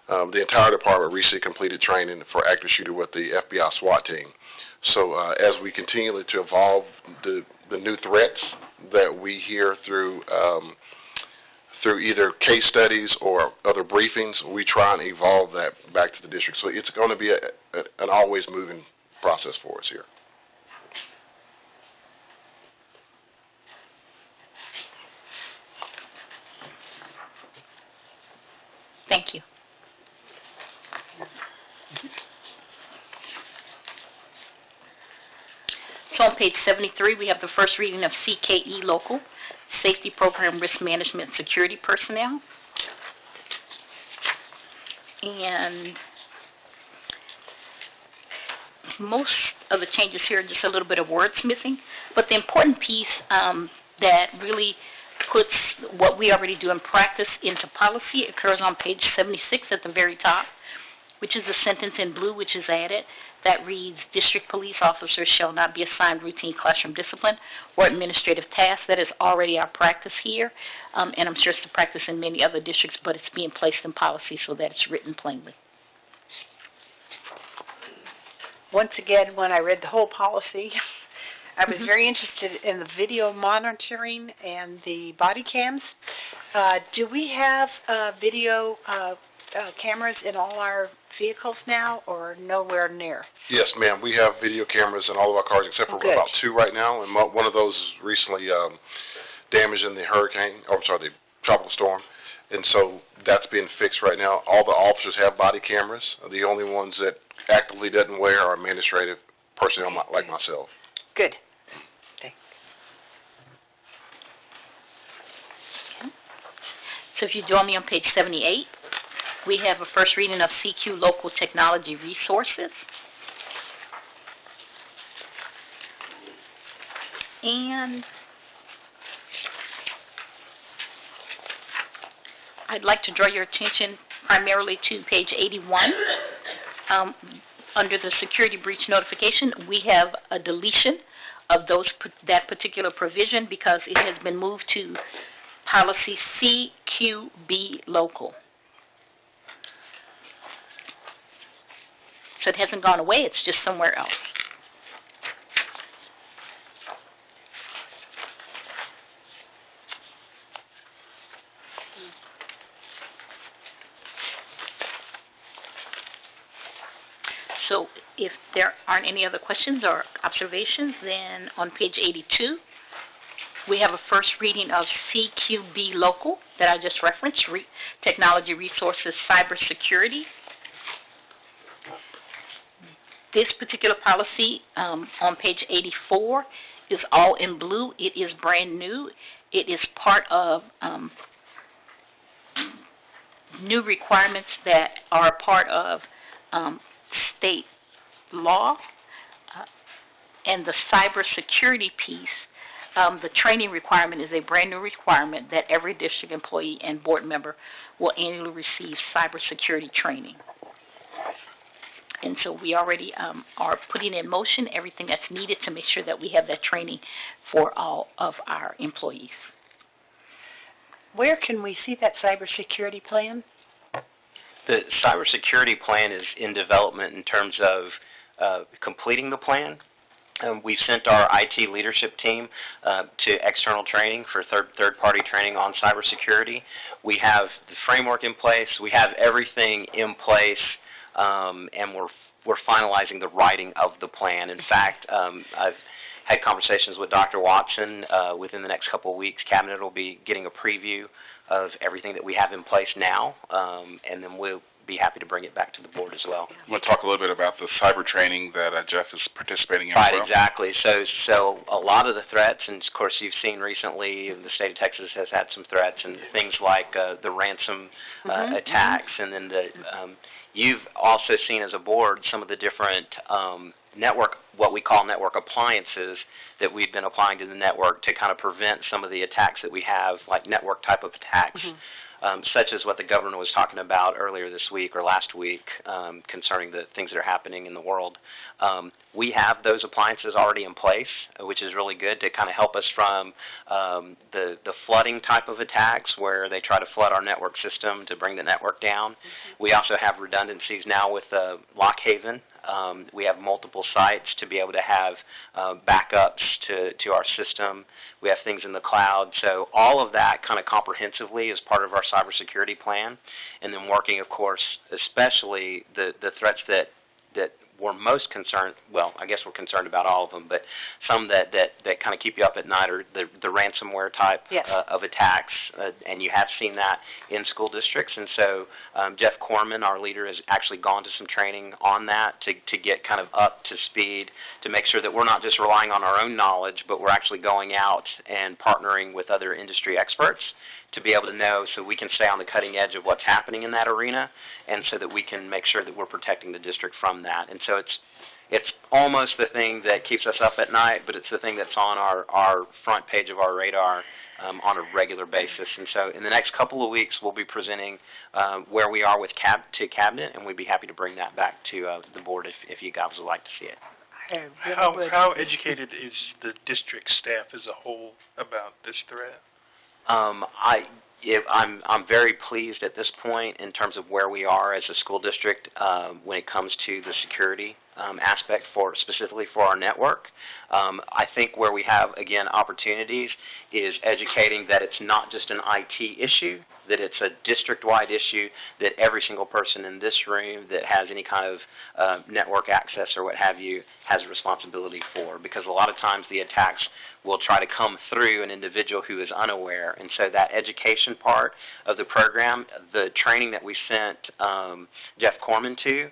the entire department recently completed training for active shooter with the FBI SWAT team. So as we continue to evolve the new threats that we hear through either case studies or other briefings, we try and evolve that back to the district. So it's going to be an always moving process for us here. Thank you. So on page 73, we have the first reading of CKE Local, Safety Program Risk Management Security Personnel. And most of the changes here are just a little bit of wordsmithing, but the important piece that really puts what we already do in practice into policy occurs on page 76 at the very top, which is the sentence in blue which is added that reads, district police officers shall not be assigned routine classroom discipline or administrative tasks. That is already our practice here, and I'm sure it's the practice in many other districts, but it's being placed in policy so that it's written plainly. Once again, when I read the whole policy, I was very interested in the video monitoring and the body cams. Do we have video cameras in all our vehicles now, or nowhere near? Yes, ma'am. We have video cameras in all of our cars except for about 2 right now, and one of those is recently damaged in the the tropical storm, and so that's being fixed right now. All the officers have body cameras. The only ones that actively doesn't wear are administrative personnel like myself. Good. So if you join me on page 78, we have a first reading of CQ Local Technology Resources. And I'd like to draw your attention primarily to page 81. Under the security breach notification, we have a deletion of that particular provision because it has been moved to policy CQB Local. So it hasn't gone away, it's just somewhere else. So if there aren't any other questions or observations, then on page 82, we have a first reading of CQB Local that I just referenced, Technology Resources Cybersecurity. This particular policy on page 84 is all in blue. It is brand new. It is part of new requirements that are a part of state law. And the cybersecurity piece, the training requirement is a brand new requirement that every district employee and board member will annually receive cybersecurity training. And so we already are putting in motion everything that's needed to make sure that we have that training for all of our employees. Where can we see that cybersecurity plan? The cybersecurity plan is in development in terms of completing the plan. We sent our IT leadership team to external training for third-party training on cybersecurity. We have the framework in place. We have everything in place. And we're finalizing the writing of the plan. In fact, I've had conversations with Dr. Watson. Within the next couple of weeks, Cabinet will be getting a preview of everything that we have in place now, and then we'll be happy to bring it back to the board as well. I'm going to talk a little bit about the cyber training that Jeff is participating in. Right, as well. exactly. So a lot of the threats, and of course you've seen recently, the state of Texas has had some threats, and things like the ransom attacks, and then you've also seen as a board some of the different what we call network appliances that we've been applying to the network to kind of prevent some of the attacks that we have, like network type of attacks. Such as what the governor was talking about earlier this week or last week concerning the things that are happening in the world. We have those appliances already in place, which is really good to kind of help us from the flooding type of attacks where they try to flood our network system to bring the network down. We also have redundancies now with Lock Haven. We have multiple sites to be able to have backups to our system. We have things in the cloud. So all of that kind of comprehensively is part of our cybersecurity plan. And then working, of course, especially the threats that we're most concerned, well, I guess we're concerned about all of them, but some that kind of keep you up at night are the ransomware type of attacks, and you have seen that in school districts. And so Jeff Corman, our leader, has actually gone to some training on that to get kind of up to speed, to make sure that we're not just relying on our own knowledge, but we're actually going out and partnering with other industry experts to be able to know so we can stay on the cutting edge of what's happening in that arena, and so that we can make sure that we're protecting the district from that. And so it's almost the thing that keeps us up at night, but it's the thing that's on our front page of our radar on a regular basis. And so in the next couple of weeks, we'll be presenting where we are with Cabinet, and we'd be happy to bring that back to the board if you guys would like to see it. How educated is the district staff as a whole about this threat? I'm very pleased at this point in terms of where we are as a school district when it comes to the security aspect specifically for our network. I think where we have, again, opportunities is educating that it's not just an IT issue, that it's a district-wide issue that every single person in this room that has any kind of network access or what have you has a responsibility for, because a lot of times the attacks will try to come through an individual who is unaware. And so that education part of the program, the training that we sent Jeff Corman to,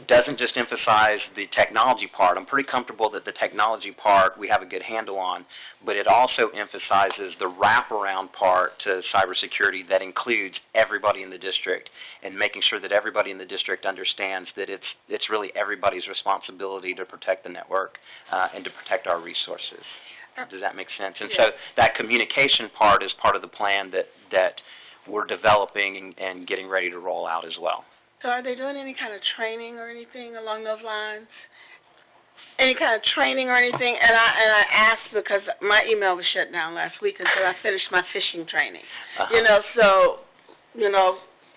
doesn't just emphasize the technology part. I'm pretty comfortable that the technology part we have a good handle on, but it also emphasizes the wraparound part to cybersecurity that includes everybody in the district, and making sure that everybody in the district understands that it's really everybody's responsibility to protect the network and to protect our resources. Does that make sense? And so that communication part is part of the plan that we're developing and getting ready to roll out as well. So are they doing any kind of training or anything along those lines? Any kind of training or anything? And I asked because my email was shut down last week until I finished my fishing training.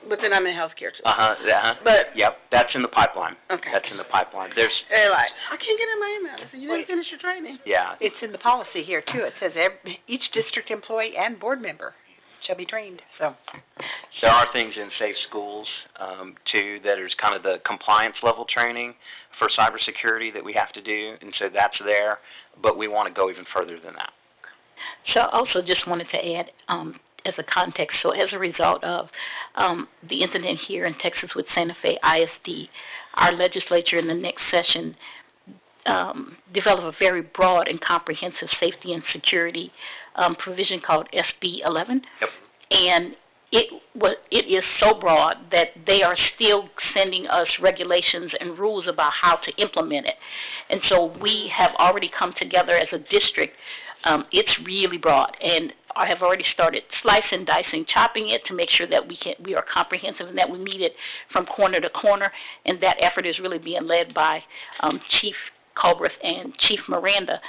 But then I'm in healthcare too. But yep, that's in the pipeline. Okay. That's in the pipeline. They're like, I can't get in my email. I said, you didn't finish your training. Yeah. It's in the policy here, too. It says each district employee and board member shall be trained. So there are things in Safe Schools, too, that is kind of the compliance level training for cybersecurity that we have to do, and so that's there, but we want to go even further than that. So I also just wanted to add, as a context, so as a result of the incident here in Texas with Santa Fe ISD, our legislature in the next session developed a very broad and comprehensive safety and security provision called SB 11. Yep. And it is so broad that they are still sending us regulations and rules about how to implement it. And so we have already come together as a district. It's really broad, and I have already started slicing, dicing, chopping it to make sure that we are comprehensive and that we meet it from corner to corner. And that effort is really being led by Chief Culbreth and Chief Miranda.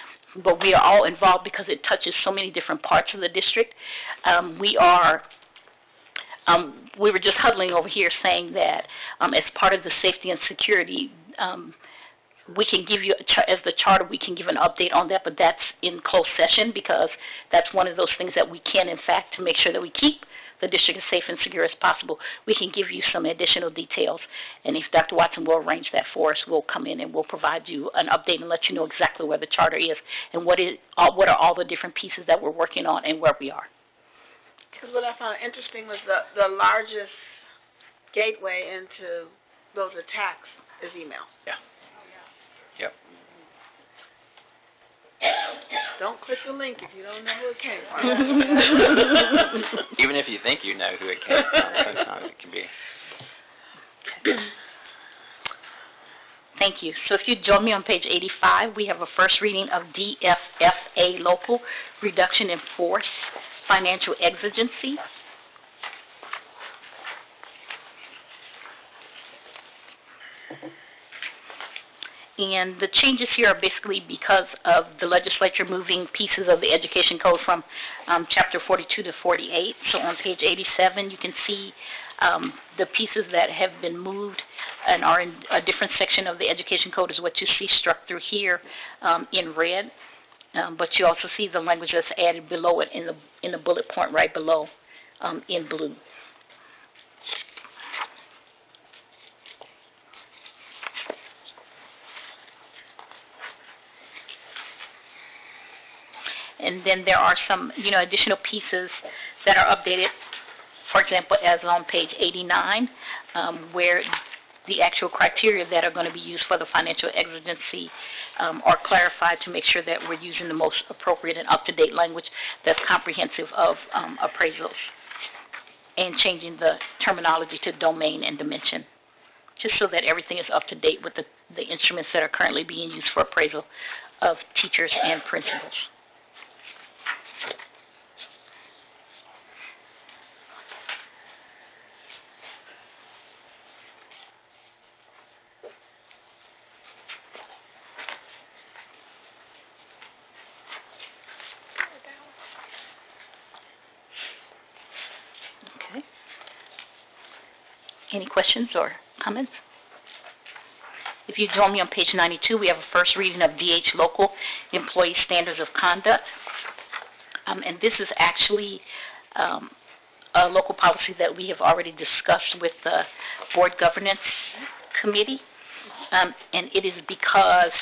But we are all involved because it touches so many different parts of the district. We were just huddling over here saying that as part of the safety and security, we can give you, as the charter, we can give an update on that, but that's in closed session because that's one of those things that we can, in fact, to make sure that we keep the district as safe and secure as possible, we can give you some additional details. And if Dr. Watson will arrange that for us, we'll come in and we'll provide you an update and let you know exactly where the charter is and what are all the different pieces that we're working on and where we are. Because what I found interesting was the largest gateway into those attacks is email. Yeah. Yep. Don't click the link if you don't know who it came from. Even if you think you know who it came from, sometimes it can be. Thank you. So if you join me on page 85, we have a first reading of DFFA Local, Reduction in Force, Financial Exigency. And the changes here are basically because of the legislature moving pieces of the education code from Chapter 42 to 48. So on page 87, you can see the pieces that have been moved and are in a different section of the education code is what you see struck through here in red. But you also see the language that's added below it in the bullet point right below in blue. And then there are some, additional pieces that are updated, for example, as on page 89, where the actual criteria that are going to be used for the financial exigency are clarified to make sure that we're using the most appropriate and up-to-date language that's comprehensive of appraisals, and changing the terminology to domain and dimension, just so that everything is up to date with the instruments that are currently being used for appraisal of teachers and principals. Okay. Any questions or comments? If you join me on page 92, we have a first reading of DH Local Employee Standards of Conduct. And this is actually a local policy that we have already discussed with the Board Governance Committee. And it is because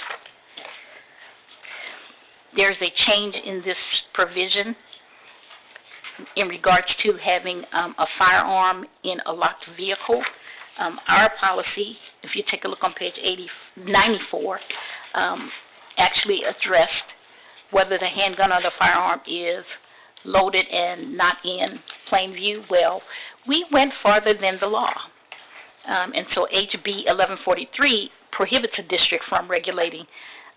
there's a change in this provision in regards to having a firearm in a locked vehicle. Our policy, if you take a look on page 94, actually addressed whether the handgun or the firearm is loaded and not in plain view. Well, we went farther than the law. And so HB 1143 prohibits a district from regulating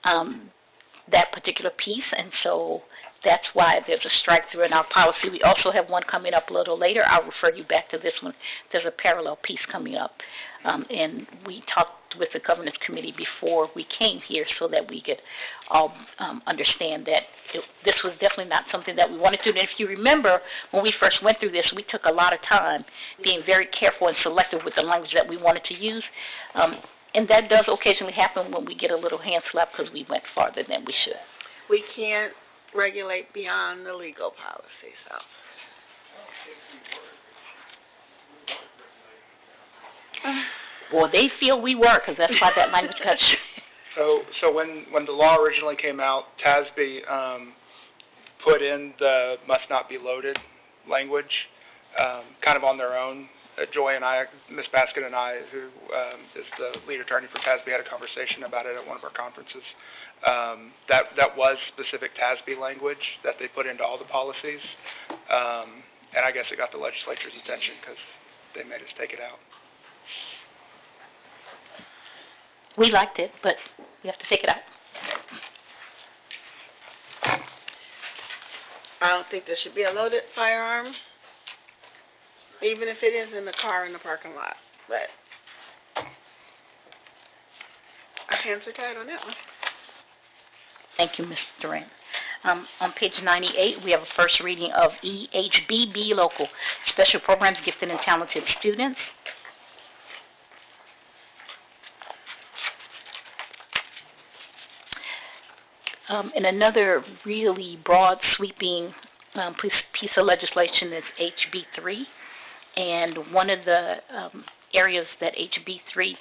that particular piece, and so that's why there's a strike through in our policy. We also have one coming up a little later. I'll refer you back to this one. There's a parallel piece coming up. And we talked with the governance committee before we came here so that we could all understand that this was definitely not something that we wanted to do. And if you remember, when we first went through this, we took a lot of time being very careful and selective with the language that we wanted to use. And that does occasionally happen when we get a little hand slap because we went farther than we should. We can't regulate beyond the legal policy, so. Well, they feel we were, because that's why that language got So when the law originally came out, TASB put in the must not be loaded language, kind of on their own. Joy and I, Ms. Baskin and I, who is the lead attorney for TASB, had a conversation about it at one of our conferences. That was specific TASB language that they put into all the policies, and I guess it got the legislature's attention because they made us take it out. We liked it, but we have to take it out. I don't think there should be a loaded firearm, even if it is in the car in the parking lot, but our hands are tied on that one. Thank you, Ms. Durant. On page 98, we have a first reading of EHBB Local, Special Programs Gifted and Talented Students. And another really broad sweeping piece of legislation is HB3. And one of the areas that HB3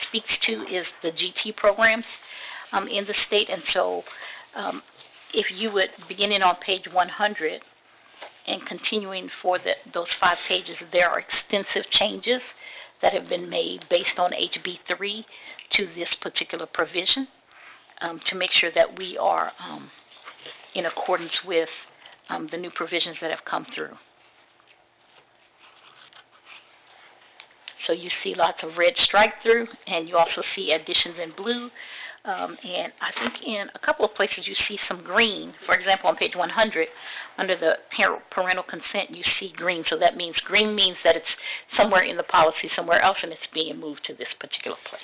speaks to is the GT programs in the state. And so if you would, beginning on page 100 and continuing for those 5 pages, there are extensive changes that have been made based on HB3 to this particular provision to make sure that we are in accordance with the new provisions that have come through. So you see lots of red strike through, and you also see additions in blue. And I think in a couple of places you see some green. For example, on page 100, under the parental consent, you see green. So that means green means that it's somewhere in the policy somewhere else, and it's being moved to this particular place.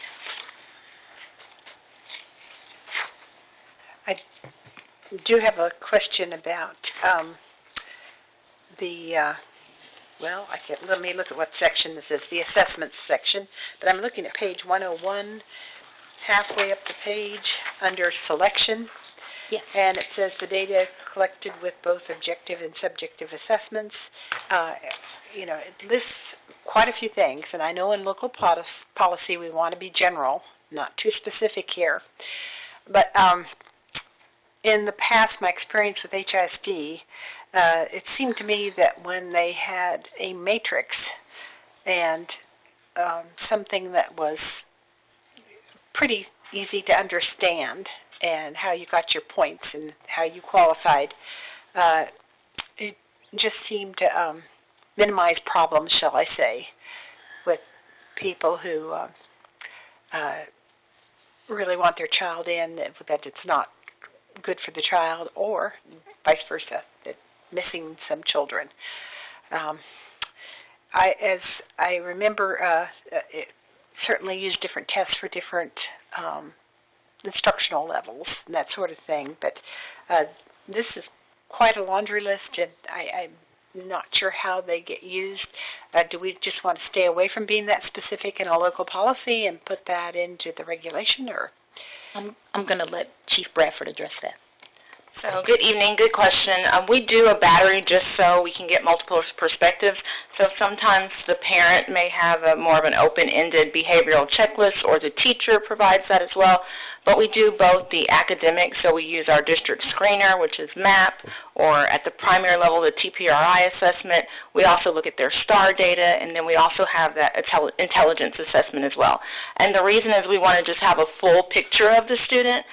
I do have a question about let me look at what section this is, the assessments section. But I'm looking at page 101, halfway up the page, under selection. Yes. And it says the data collected with both objective and subjective assessments. It lists quite a few things, and I know in local policy we want to be general, not too specific here. But in the past, my experience with HISD, it seemed to me that when they had a matrix and something that was pretty easy to understand and how you got your points and how you qualified, it just seemed to minimize problems, shall I say, with people who really want their child in, that it's not good for the child, or vice versa, that missing some children. As I remember, it certainly used different tests for different instructional levels and that sort of thing, but this is quite a laundry list, and I'm not sure how they get used. Do we just want to stay away from being that specific in a local policy and put that into the regulation, or? I'm going to let Chief Bradford address that. So, good evening, good question. We do a battery just so we can get multiple perspectives. So sometimes the parent may have a more of an open-ended behavioral checklist, or the teacher provides that as well. But we do both the academic, so we use our district screener, which is MAP, or at the primary level, the TPRI assessment. We also look at their STAR data, and then we also have that intelligence assessment as well. And the reason is we want to just have a full picture of the student,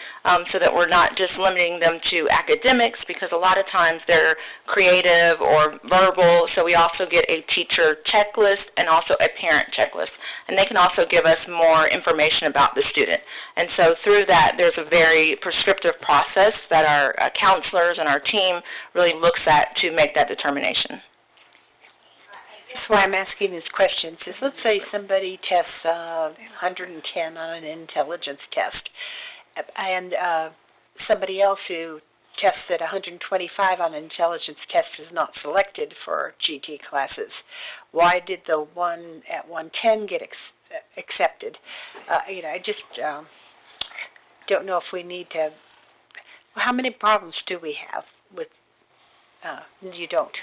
so that we're not just limiting them to academics, because a lot of times they're creative or verbal, so we also get a teacher checklist and also a parent checklist. And they can also give us more information about the student. And so through that, there's a very prescriptive process that our counselors and our team really looks at to make that determination. That's why I'm asking these questions is, let's say somebody tests 110 on an intelligence test, and somebody else who tests at 125 on an intelligence test is not selected for GT classes. Why did the one at 110 get accepted? I just don't know if we need to. Well, how many problems do we have with? You don't.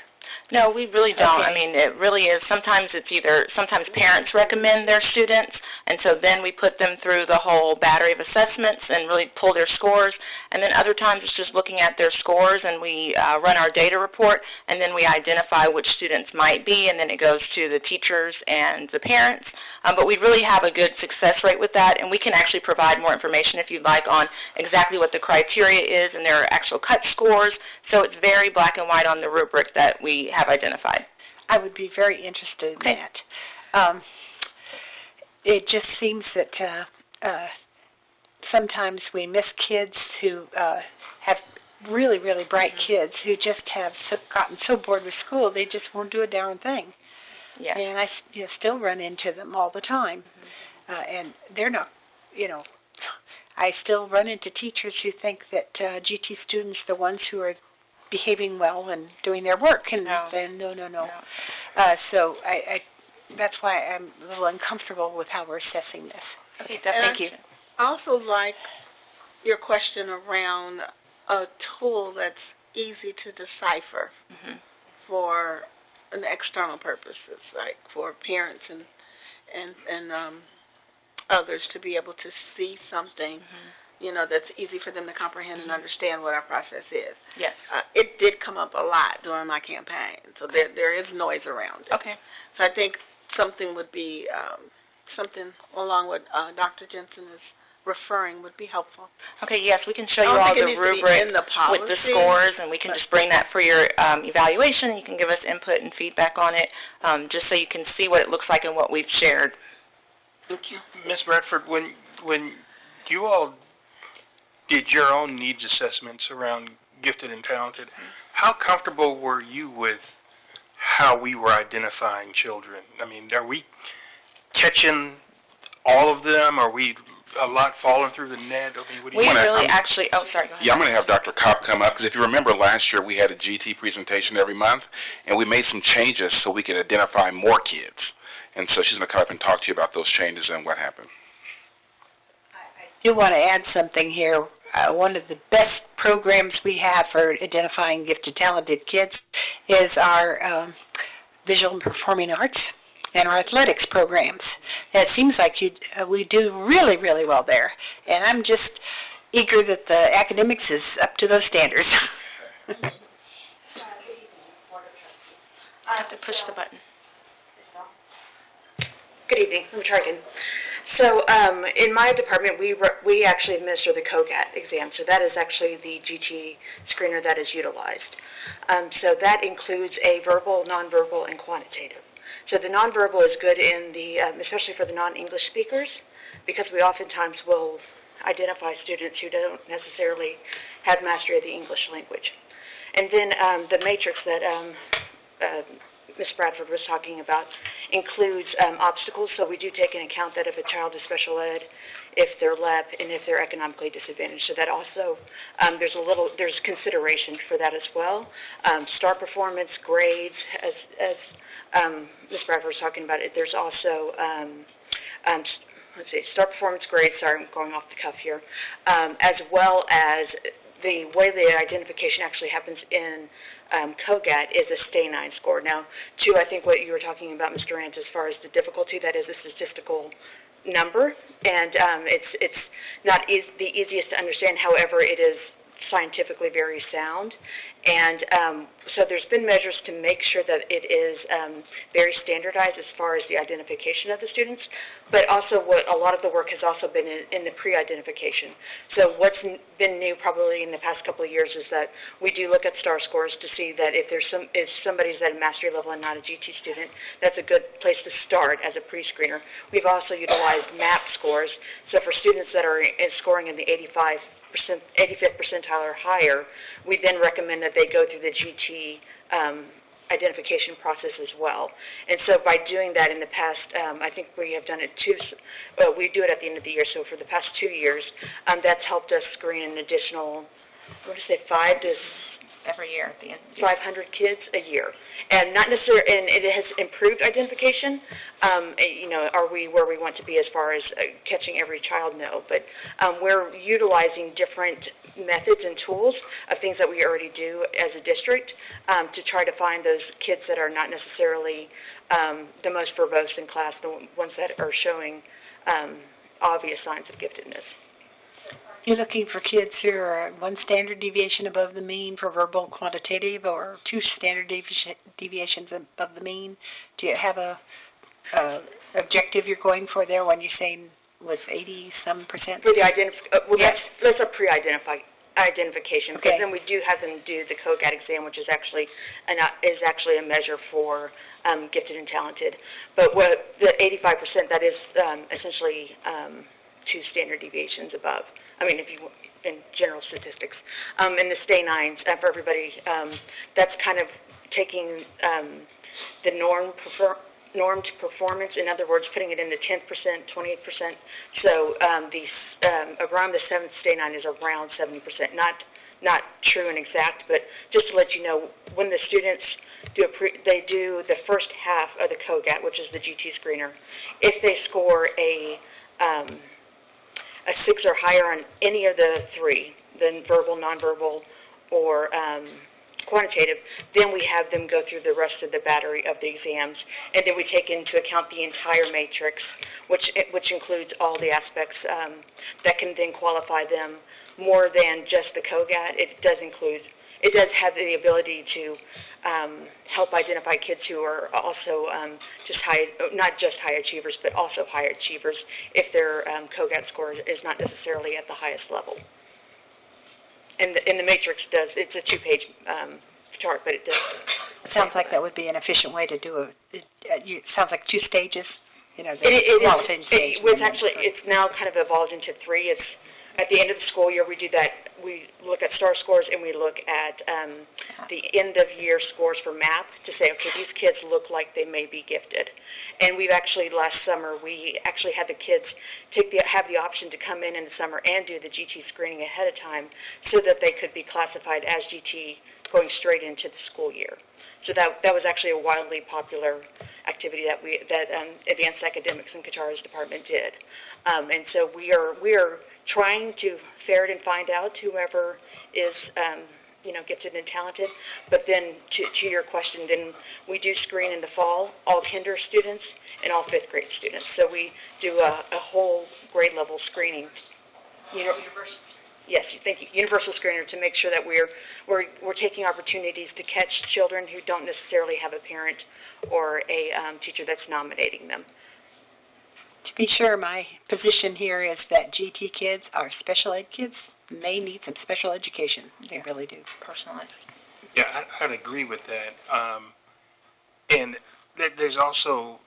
No, we really don't. Okay. I mean, it really is. Sometimes parents recommend their students, and so then we put them through the whole battery of assessments and really pull their scores. And then other times it's just looking at their scores, and we run our data report, and then we identify which students might be, and then it goes to the teachers and the parents. But we really have a good success rate with that, and we can actually provide more information if you'd like on exactly what the criteria is and their actual cut scores. So it's very black and white on the rubric that we have identified. I would be very interested in that. It just seems that sometimes we miss kids who have really, really bright kids who just have gotten so bored with school they just won't do a darn thing. Yeah. And I still run into them all the time. And they're not, I still run into teachers who think that GT students are the ones who are behaving well and doing their work, and then no. So that's why I'm a little uncomfortable with how we're assessing this. Okay, thank you. I also like your question around a tool that's easy to decipher for an external purposes, like for parents and others to be able to see something, that's easy for them to comprehend and understand what our process is. Yes. It did come up a lot during my campaign, so there is noise around it. Okay. So I think something would be, something along what Dr. Jensen is referring would be helpful. Okay, yes, we can show you all the rubric with the scores, and we can just bring that for your evaluation. You can give us input and feedback on it, just so you can see what it looks like and what we've shared. Thank you. Ms. Bradford, when you all did your own needs assessments around gifted and talented, how comfortable were you with how we were identifying children? I mean, are we catching all of them? Are we a lot falling through the net? I mean, what do you sorry, go ahead. Yeah, I'm going to have Dr. Kopp come up, because if you remember last year we had a GT presentation every month, and we made some changes so we could identify more kids. And so she's going to come up and talk to you about those changes and what happened. I do want to add something here. One of the best programs we have for identifying gifted, talented kids is our visual and performing arts and our athletics programs. And it seems like we do really, really well there. And I'm just eager that the academics is up to those standards. I have to push the button. Good evening. I'm Chargan. So in my department, we actually administer the COGAT exam. So that is actually the GT screener that is utilized. So that includes a verbal, nonverbal, and quantitative. So the nonverbal is good in the, especially for the non-English speakers, because we oftentimes will identify students who don't necessarily have mastery of the English language. And then the matrix that Ms. Bradford was talking about includes obstacles, so we do take into account that if a child is special ed, if they're LEP, and if they're economically disadvantaged. So that also, there's consideration for that as well. STAR performance, grades, as Ms. Bradford was talking about it, there's also, let's see, STAR performance grades, sorry, I'm going off the cuff here, as well as the way the identification actually happens in COGAT is a STAY 9 score. Now, I think what you were talking about, Mr. Rand, as far as the difficulty, that is a statistical number, and it's not the easiest to understand. However, it is scientifically very sound, and so there's been measures to make sure that it is very standardized as far as the identification of the students, but also what a lot of the work has also been in the pre-identification. So what's been new probably in the past couple of years is that we do look at STAR scores to see that if somebody's at a mastery level and not a GT student, that's a good place to start as a pre-screener. We've also utilized MAP scores, so for students that are scoring in the 85th percentile or higher, we then recommend that they go through the GT identification process as well. And so by doing that in the past, I think we have done it we do it at the end of the year, so for the past 2 years, that's helped us screen an additional, every year at the end. 500 kids a year. And not necessarily, and it has improved identification. Are we where we want to be as far as catching every child? No, but we're utilizing different methods and tools of things that we already do as a district to try to find those kids that are not necessarily the most verbose in class, the ones that are showing obvious signs of giftedness. You're looking for kids who are 1 standard deviation above the mean for verbal quantitative, or 2 standard deviations above the mean. Do you have a objective you're going for there when you're saying was 80-some percent? For the that's a pre-identification, because then we do have them do the COGAT exam, which is actually a measure for gifted and talented. But what the 85%, that is essentially 2 standard deviations above. I mean, in general statistics. In the STAY 9s, for everybody, that's kind of taking the normed performance, in other words, putting it in the 10%, 28%. So around the 7th STAY 9 is around 70%. Not true and exact, but just to let you know, when the students they do the first half of the COGAT, which is the GT screener, if they score a 6 or higher on any of the 3, then verbal, nonverbal, or quantitative, then we have them go through the rest of the battery of the exams, and then we take into account the entire matrix, which includes all the aspects that can then qualify them more than just the COGAT. It does have the ability to help identify kids who are also not just high achievers, but also high achievers if their COGAT score is not necessarily at the highest level. And the matrix it's a 2-page chart, but it does. It sounds like that would be an efficient way to do it. It sounds like 2 stages. It's now kind of evolved into 3. It's at the end of the school year, we do that. We look at STAR scores, and we look at the end-of-year scores for MAP to say, okay, these kids look like they may be gifted. And we've actually, last summer, we actually had the kids have the option to come in the summer and do the GT screening ahead of time so that they could be classified as GT going straight into the school year. So that was actually a wildly popular activity that Advanced Academics in Katara's department did. And so we are trying to ferret and find out whoever is gifted and talented. But then to your question, then we do screen in the fall all kinder students and all 5th grade students. So we do a whole grade level screening. Yes, thank you. Universal screener, to make sure that we're taking opportunities to catch children who don't necessarily have a parent or a teacher that's nominating them. To be sure, my position here is that GT kids are special ed kids. They need some special education. They really do, personally. Yeah, I'd agree with that. And there's also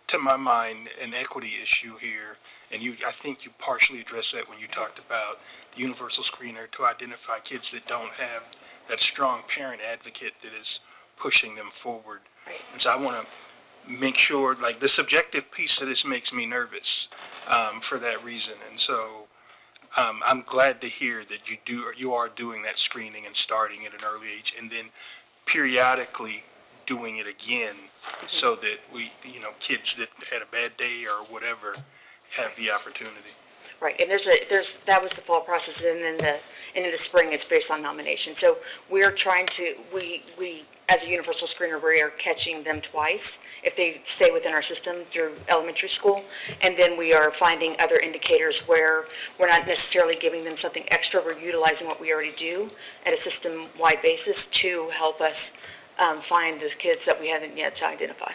to my mind, an equity issue here, and I think you partially addressed that when you talked about the universal screener to identify kids that don't have that strong parent advocate that is pushing them forward. Right. And so I want to make sure, like, the subjective piece of this makes me nervous for that reason. And so I'm glad to hear that you are doing that screening and starting at an early age, and then periodically doing it again, so that kids that had a bad day or whatever have the opportunity. Right, and that was the fall process, and then in the spring it's based on nomination. So we're trying to, we as a universal screener, we are catching them twice if they stay within our system through elementary school, and then we are finding other indicators where we're not necessarily giving them something extra, we're utilizing what we already do at a system-wide basis to help us find those kids that we haven't yet to identify.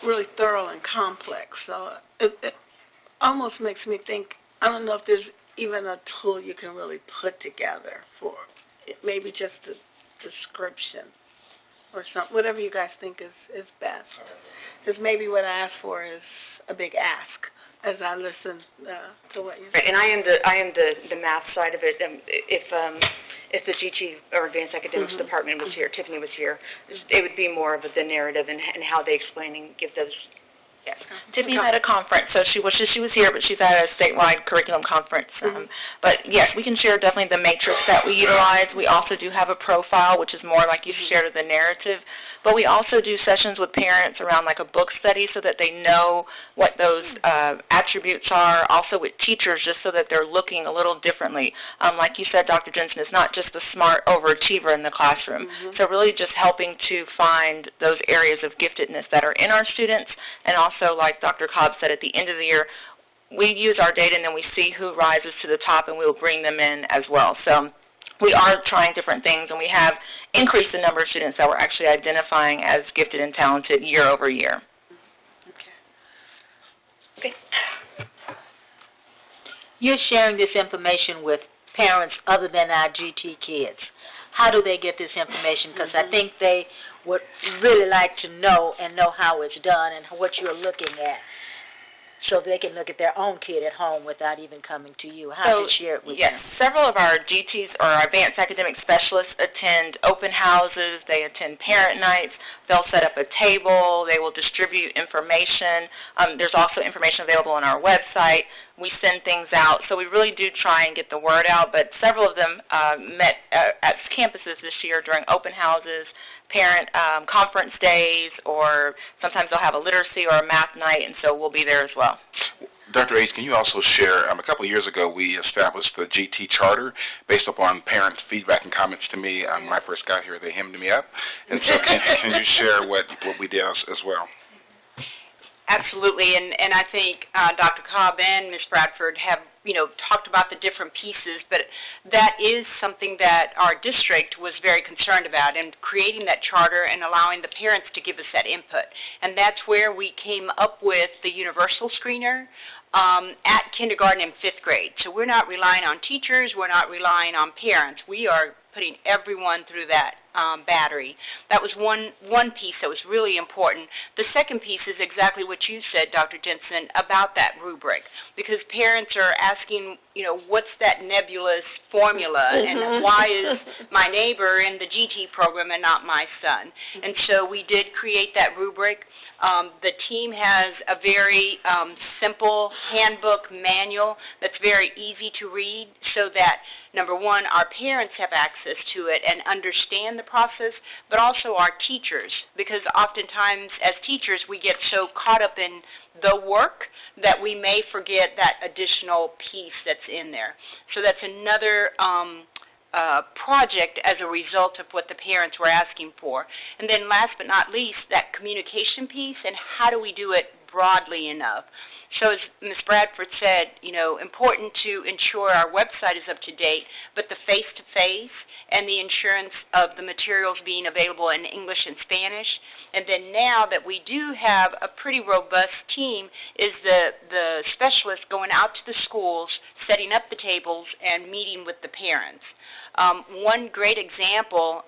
Really thorough and complex, so it almost makes me think, I don't know if there's even a tool you can really put together for it, maybe just a description or something, whatever you guys think is best. Because maybe what I asked for is a big ask as I listen to what you said. Right, and I am the math side of it. If the GT or Advanced Academics Department was here, Tiffany was here, it would be more of the narrative and how they explain and give those. Yes. Tiffany's at a conference, so she was here, but she's at a statewide curriculum conference. But yes, we can share definitely the matrix that we utilize. We also do have a profile, which is more like you shared of the narrative. But we also do sessions with parents around like a book study so that they know what those attributes are. Also with teachers, just so that they're looking a little differently. Like you said, Dr. Jensen, it's not just the smart overachiever in the classroom. So really just helping to find those areas of giftedness that are in our students, and also, like Dr. Cobb said, at the end of the year, we use our data and then we see who rises to the top, and we'll bring them in as well. So we are trying different things, and we have increased the number of students that we're actually identifying as gifted and talented year over year. Okay. You're sharing this information with parents other than our GT kids. How do they get this information? Because I think they would really like to know and know how it's done and what you're looking at, so they can look at their own kid at home without even coming to you. How do you share it with them? Yes, several of our GTs or our advanced academic specialists attend open houses, they attend parent nights, they'll set up a table, they will distribute information. There's also information available on our website. We send things out, so we really do try and get the word out, but several of them met at campuses this year during open houses, parent conference days, or sometimes they'll have a literacy or a math night, and so we'll be there as well. Dr. Ace, can you also share, a couple of years ago we established the GT Charter based upon parents' feedback and comments to me. When I first got here, they hemmed me up, and so can you share what we did as well? Absolutely, and I think Dr. Cobb and Ms. Bradford have, talked about the different pieces, but that is something that our district was very concerned about, and creating that charter and allowing the parents to give us that input. And that's where we came up with the universal screener at kindergarten and 5th grade. So we're not relying on teachers, we're not relying on parents. We are putting everyone through that battery. That was one piece that was really important. The second piece is exactly what you said, Dr. Jensen, about that rubric, because parents are asking, what's that nebulous formula, and why is my neighbor in the GT program and not my son? And so we did create that rubric. The team has a very simple handbook manual that's very easy to read, so that, number one, our parents have access to it and understand the process, but also our teachers, because oftentimes as teachers we get so caught up in the work that we may forget that additional piece that's in there. So that's another project as a result of what the parents were asking for. And then last but not least, that communication piece, and how do we do it broadly enough. So as Ms. Bradford said, important to ensure our website is up to date, but the face-to-face and the insurance of the materials being available in English and Spanish. And then now that we do have a pretty robust team, is the specialists going out to the schools, setting up the tables, and meeting with the parents. One great example,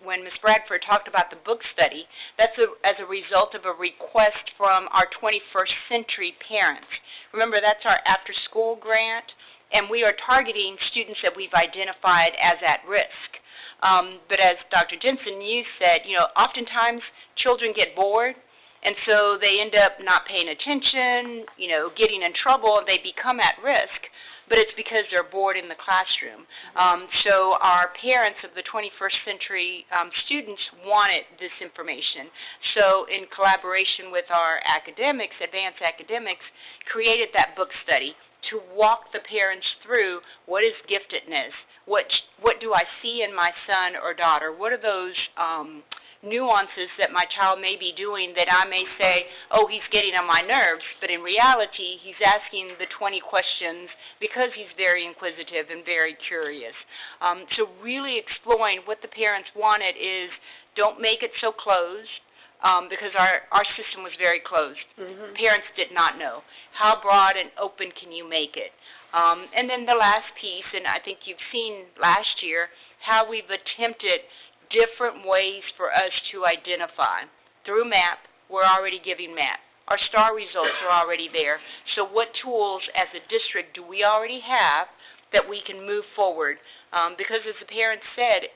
when Ms. Bradford talked about the book study, that's as a result of a request from our 21st Century parents. Remember, that's our after-school grant, and we are targeting students that we've identified as at risk. But as Dr. Jensen, you said, oftentimes children get bored, and so they end up not paying attention, getting in trouble, and they become at risk. But it's because they're bored in the classroom. So our parents of the 21st century students wanted this information. So in collaboration with our academics, advanced academics, created that book study to walk the parents through what is giftedness, what do I see in my son or daughter, what are those nuances that my child may be doing that I may say, oh, he's getting on my nerves, but in reality, he's asking the 20 questions because he's very inquisitive and very curious. So really exploring what the parents wanted is, don't make it so closed, because our system was very closed. Mm-hmm. Parents did not know. How broad and open can you make it? And then the last piece, and I think you've seen last year, how we've attempted different ways for us to identify. Through MAP, we're already giving MAP. Our STAR results are already there. So what tools as a district do we already have that we can move forward? Because as the parents said,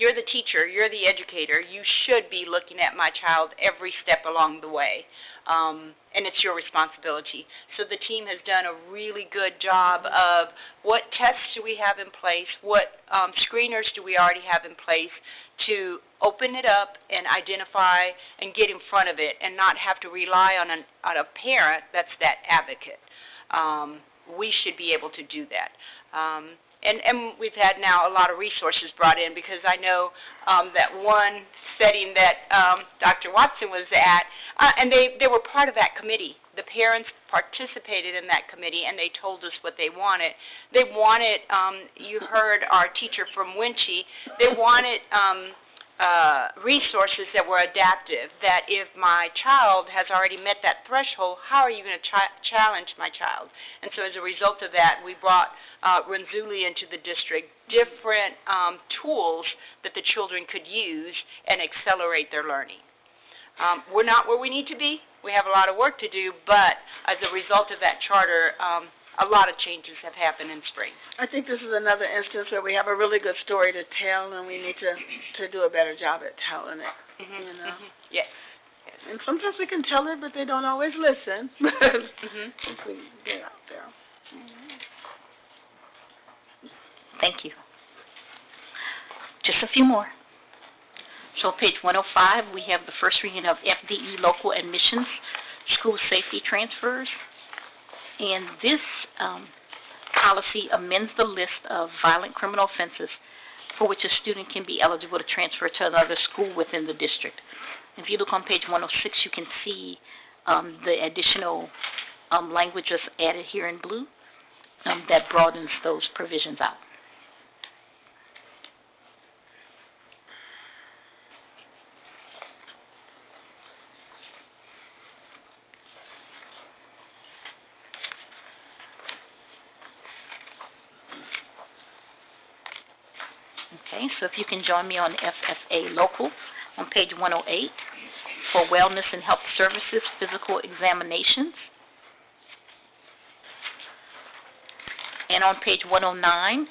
you're the teacher, you're the educator, you should be looking at my child every step along the way. And it's your responsibility. So the team has done a really good job of what tests do we have in place, what screeners do we already have in place to open it up and identify and get in front of it and not have to rely on a parent that's that advocate. We should be able to do that. And we've had now a lot of resources brought in because I know that one setting that Dr. Watson was at, and they were part of that committee. The parents participated in that committee, and they told us what they wanted. They wanted, you heard our teacher from Winchie, they wanted resources that were adaptive, that if my child has already met that threshold, how are you going to challenge my child? And so as a result of that, we brought Renzulli into the district, different tools that the children could use and accelerate their learning. We're not where we need to be. We have a lot of work to do, but as a result of that charter, a lot of changes have happened in spring. I think this is another instance where we have a really good story to tell, and we need to do a better job at telling it. Mm-hmm. Yes. And sometimes we can tell it, but they don't always listen. If we get out there. Thank you. Just a few more. So page 105, we have the first reading of FDE local admissions, school safety transfers. And this policy amends the list of violent criminal offenses for which a student can be eligible to transfer to another school within the district. If you look on page 106, you can see the additional language that's added here in blue that broadens those provisions out. Okay, so if you can join me on FFA Local on page 108 for Wellness and Health Services Physical Examinations. And on page 109,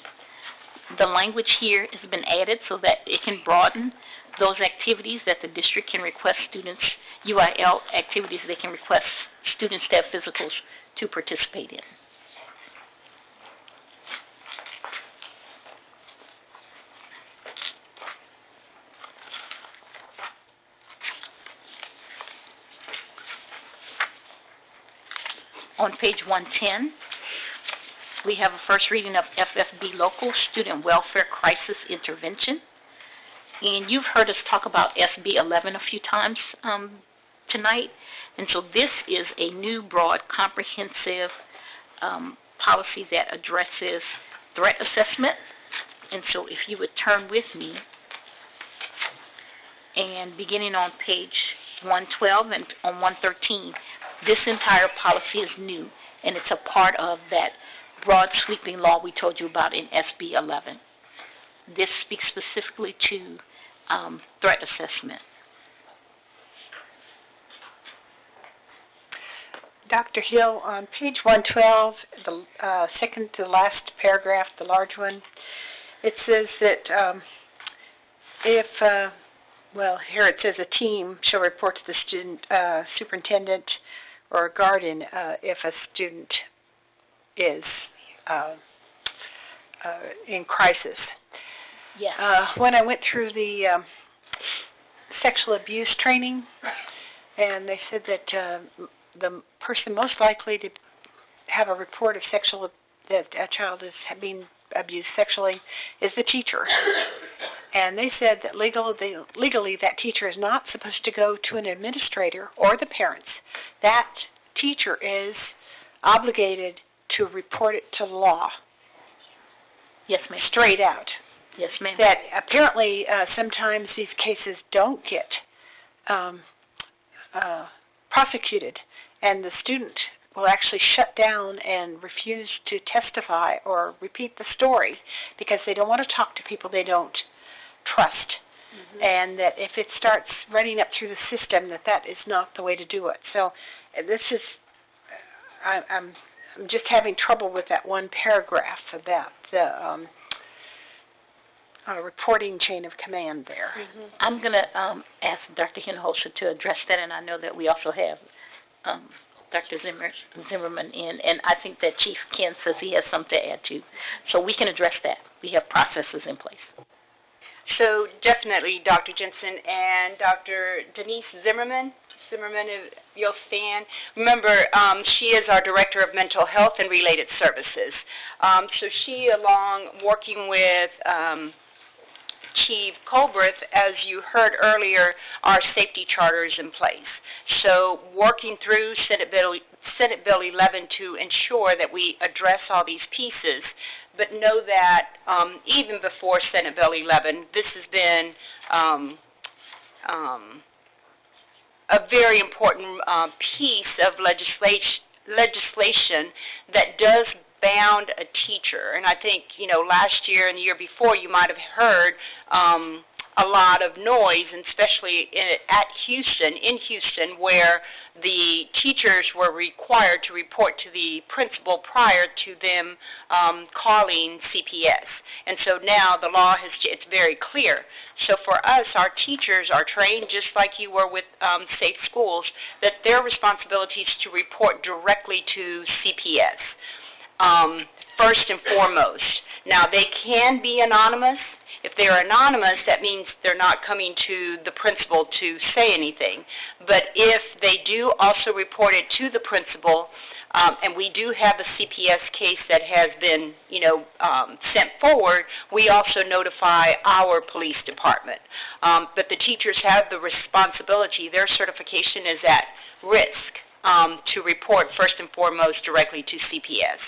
the language here has been added so that it can broaden those activities that the district can request students, UIL activities they can request students to have physicals to participate in. On page 110, we have a first reading of FFB Local, Student Welfare Crisis Intervention. And you've heard us talk about SB 11 a few times tonight. And so this is a new, broad, comprehensive policy that addresses threat assessment And so if you would turn with me, and beginning on page 112 and on 113, this entire policy is new, and it's a part of that broad sweeping law we told you about in SB 11. This speaks specifically to threat assessment. Dr. Hill, on page 112, the second to last paragraph, the large one, it says that here it says a team shall report to the student superintendent or guardian if a student is in crisis. Yeah. When I went through the sexual abuse training, and they said that the person most likely to have a report of that a child is being abused sexually is the teacher. And they said that legally that teacher is not supposed to go to an administrator or the parents. That teacher is obligated to report it to law. Yes, ma'am. Straight out. Yes, ma'am. That apparently sometimes these cases don't get prosecuted, and the student will actually shut down and refuse to testify or repeat the story because they don't want to talk to people they don't trust. Mm-hmm. And that if it starts running up through the system, that is not the way to do it. So this is, I'm just having trouble with that one paragraph about the reporting chain of command there. Mm-hmm. I'm going to ask Dr. Hinholzer to address that, and I know that we also have Dr. Zimmerman in, and I think that Chief Ken says he has something to add too. So we can address that. We have processes in place. So definitely Dr. Jensen and Dr. Denise Zimmerman, if you'll stand. Remember, she is our Director of Mental Health and Related Services. So she, along working with Chief Colbreth, as you heard earlier, our safety charter is in place. So working through Senate Bill 11 to ensure that we address all these pieces, but know that even before Senate Bill 11, this has been a very important piece of legislation that does bound a teacher. And I think, last year and the year before, you might have heard a lot of noise, and especially in Houston, where the teachers were required to report to the principal prior to them calling CPS. And so now the law it's very clear. So for us, our teachers are trained, just like you were with Safe Schools, that their responsibility is to report directly to CPS. First and foremost. Now, they can be anonymous. If they're anonymous, that means they're not coming to the principal to say anything. But if they do also report it to the principal, and we do have a CPS case that has been, sent forward, we also notify our police department. But the teachers have the responsibility. Their certification is at risk to report first and foremost directly to CPS.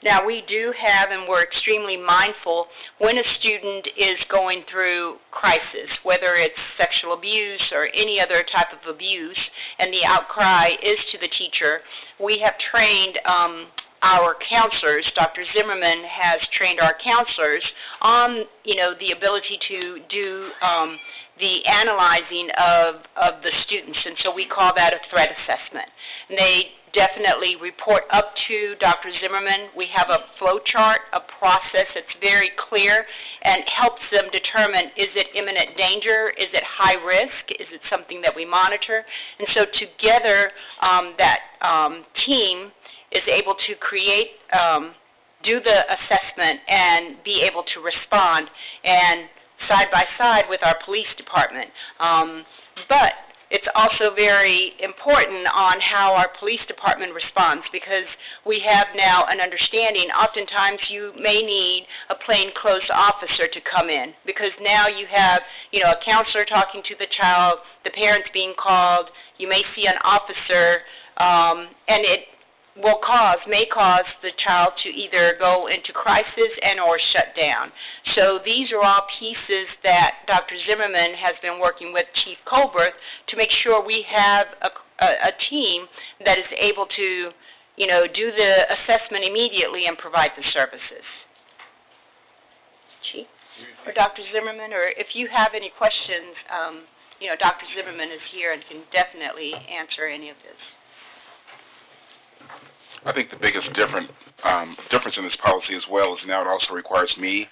Now, we do have, and we're extremely mindful, when a student is going through crisis, whether it's sexual abuse or any other type of abuse, and the outcry is to the teacher, we have trained our counselors. Dr. Zimmerman has trained our counselors on, the ability to do the analyzing of the students, and so we call that a threat assessment. And they definitely report up to Dr. Zimmerman. We have a flow chart, a process that's very clear and helps them determine, is it imminent danger, is it high risk, is it something that we monitor? And so together that team is able to create, do the assessment and be able to respond, and side by side with our police department. But it's also very important on how our police department responds, because we have now an understanding. Oftentimes you may need a plainclothes officer to come in, because now you have, a counselor talking to the child, the parents being called, you may see an officer, and may cause the child to either go into crisis and or shut down. So these are all pieces that Dr. Zimmerman has been working with Chief Colbert to make sure we have a team that is able to, do the assessment immediately and provide the services. Chief or Dr. Zimmerman, or if you have any questions, Dr. Zimmerman is here and can definitely answer any of this. I think the biggest difference in this policy as well is now it also requires me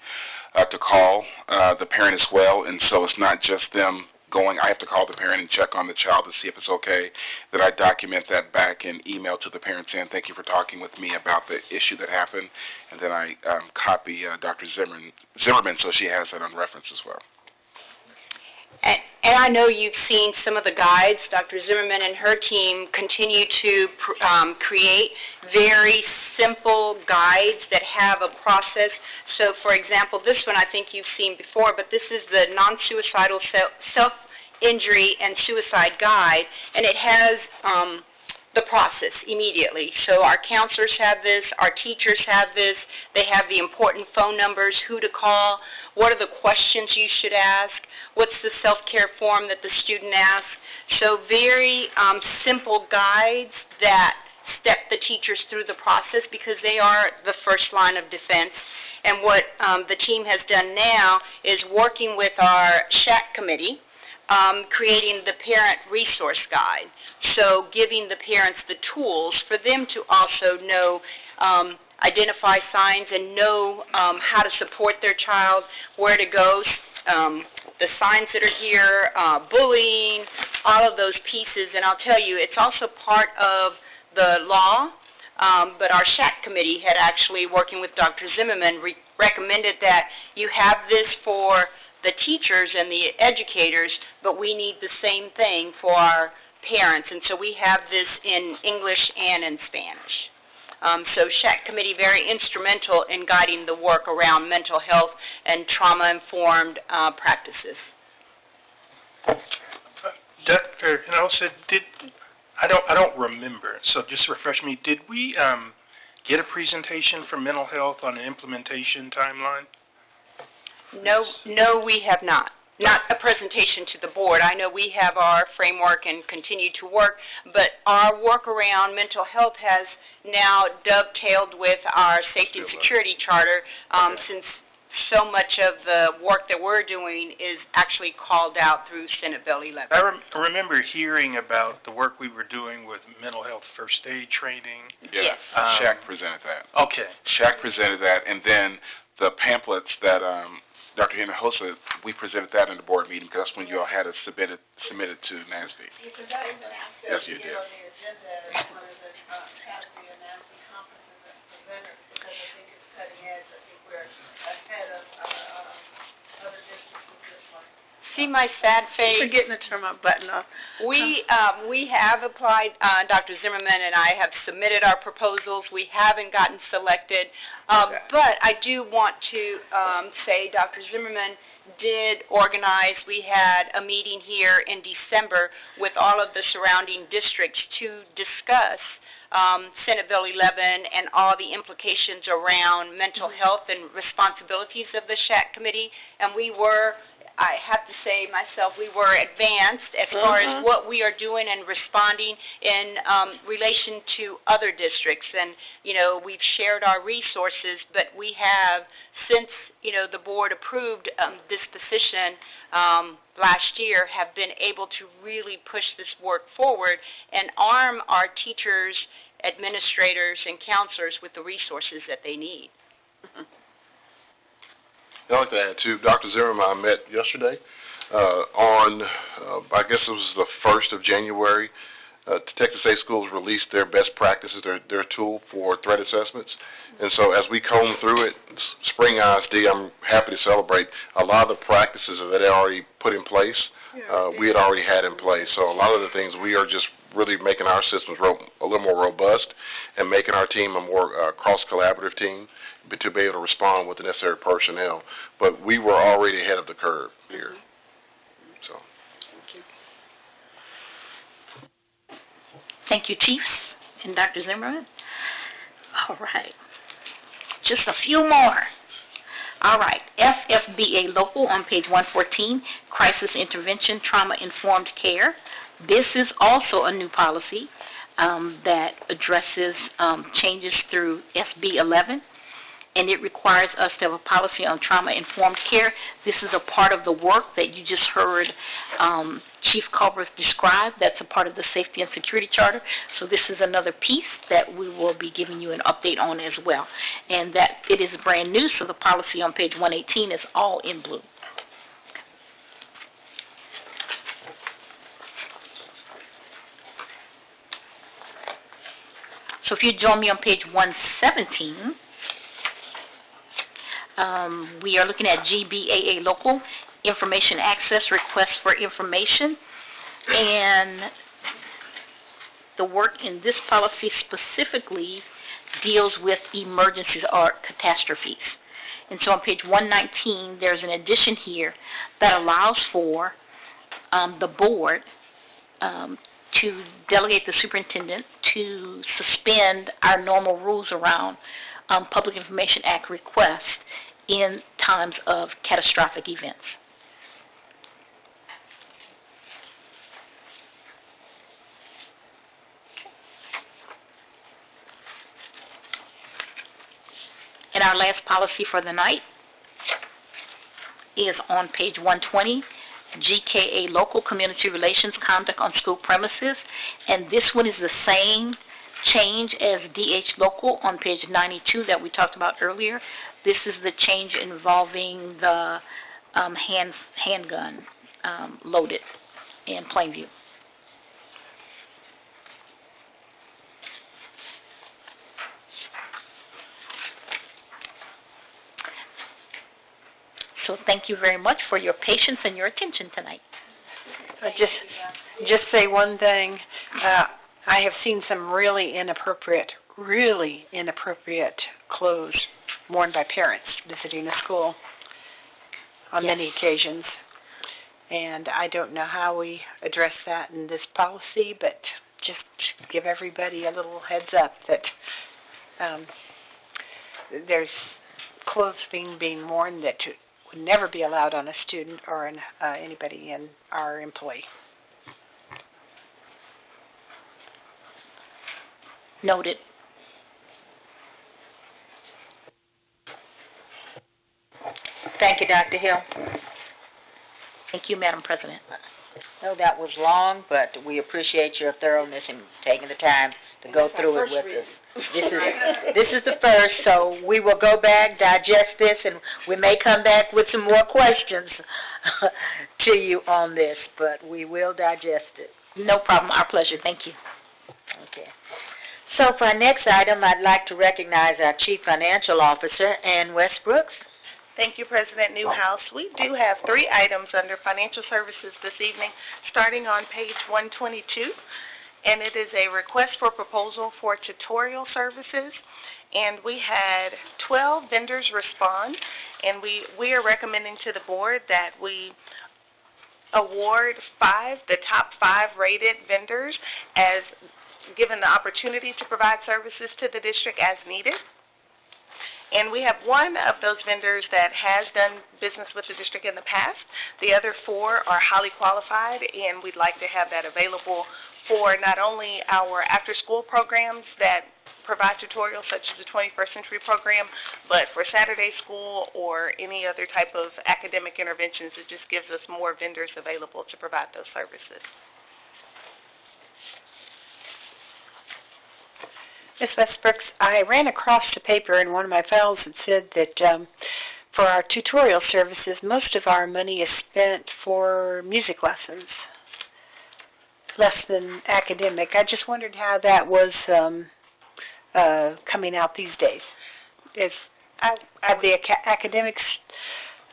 to call the parent as well, and so it's not just them going. I have to call the parent and check on the child to see if it's okay, that I document that back and email to the parent saying, thank you for talking with me about the issue that happened, and then I copy Dr. Zimmerman so she has that on reference as well. And I know you've seen some of the guides. Dr. Zimmerman and her team continue to create very simple guides that have a process. So, for example, this one I think you've seen before, but this is the non-suicidal self-injury and suicide guide, and it has the process immediately. So our counselors have this, our teachers have this, they have the important phone numbers, who to call, what are the questions you should ask, what's the self-care form that the student asks. So very simple guides that step the teachers through the process because they are the first line of defense. And what the team has done now is working with our SHAC committee, creating the parent resource guide. So giving the parents the tools for them to also know, identify signs and know how to support their child, where to go, the signs that are here, bullying, all of those pieces. And I'll tell you, it's also part of the law, but our SHAC committee had actually, working with Dr. Zimmerman, recommended that you have this for the teachers and the educators, but we need the same thing for our parents, and so we have this in English and in Spanish. So SHAC committee very instrumental in guiding the work around mental health and trauma-informed practices. Dr. Nelson, I don't remember, so just refresh me, did we get a presentation for mental health on an implementation timeline? No, we have not. Not a presentation to the board. I know we have our framework and continue to work, but our work around mental health has now dovetailed with our safety and security charter, since so much of the work that we're doing is actually called out through Senate Bill 11. I remember hearing about the work we were doing with mental health first aid training. Yes. SHAC presented that. Okay. SHAC presented that, and then the pamphlets that Dr. Hinojosa, we presented that in the board meeting because that's when you all had it submitted to NASB. Yes, you did. See my sad face? I'm forgetting to turn my button off. We have applied, Dr. Zimmerman and I have submitted our proposals. We haven't gotten selected. But I do want to say Dr. Zimmerman did organize, we had a meeting here in December with all of the surrounding districts to discuss Senate Bill 11 and all the implications around mental health and responsibilities of the SHAC committee. And we were, I have to say myself, we were advanced as far as what we are doing and responding in relation to other districts. And, we've shared our resources, but we have, since, the board approved this position last year, have been able to really push this work forward and arm our teachers, administrators, and counselors with the resources that they need. I'd like to add too, Dr. Zimmerman I met yesterday on, I guess it was the 1st of January. Texas State Schools released their best practices, their tool for threat assessments. And so as we comb through it, Spring ISD, I'm happy to celebrate a lot of the practices that they already put in place, we had already had in place. So a lot of the things we are just really making our systems a little more robust and making our team a more cross-collaborative team to be able to respond with the necessary personnel. But we were already ahead of the curve here. So. Thank you, Chief and Dr. Zimmerman. All right. Just a few more. All right. FFBA Local on page 114, Crisis Intervention Trauma Informed Care. This is also a new policy that addresses changes through SB 11, and it requires us to have a policy on trauma-informed care. This is a part of the work that you just heard Chief Culberth describe. That's a part of the Safety and Security Charter. So this is another piece that we will be giving you an update on as well. And that it is brand new, so the policy on page 118 is all in blue. So if you join me on page 117, we are looking at GBAA Local Information Access Request for Information, and the work in this policy specifically deals with emergencies or catastrophes. And so on page 119, there's an addition here that allows for the board to delegate the superintendent to suspend our normal rules around Public Information Act requests in times of catastrophic events. And our last policy for the night is on page 120, GKA Local Community Relations Conduct on School Premises. And this one is the same change as DH Local on page 92 that we talked about earlier. This is the change involving the handgun loaded in Plainview. So thank you very much for your patience and your attention tonight. Just say one thing. I have seen some really inappropriate clothes worn by parents visiting a school on many occasions. And I don't know how we address that in this policy, but just give everybody a little heads up that there's clothes being worn that would never be allowed on a student or anybody in our employee. Noted. Thank you, Dr. Hill. Thank you, Madam President. No, that was long, but we appreciate your thoroughness in taking the time to go through it with us. This is the first, so we will go back, digest this, and we may come back with some more questions to you on this, but we will digest it. No problem. Our pleasure. Thank you. Okay. So for our next item, I'd like to recognize our Chief Financial Officer, Ann Westbrooks. Thank you, President Newhouse. We do have 3 items under financial services this evening, starting on page 122, and it is a request for proposal for tutorial services. And we had 12 vendors respond, and we are recommending to the board that we award the top 5 rated vendors as given the opportunity to provide services to the district as needed. And we have one of those vendors that has done business with the district in the past. The other 4 are highly qualified, and we'd like to have that available for not only our after-school programs that provide tutorials such as the 21st Century Program, but for Saturday school or any other type of academic interventions. It just gives us more vendors available to provide those services. Ms. Westbrooks, I ran across a paper in one of my files that said that for our tutorial services, most of our money is spent for music lessons, less than academic. I just wondered how that was coming out these days. Have the academics...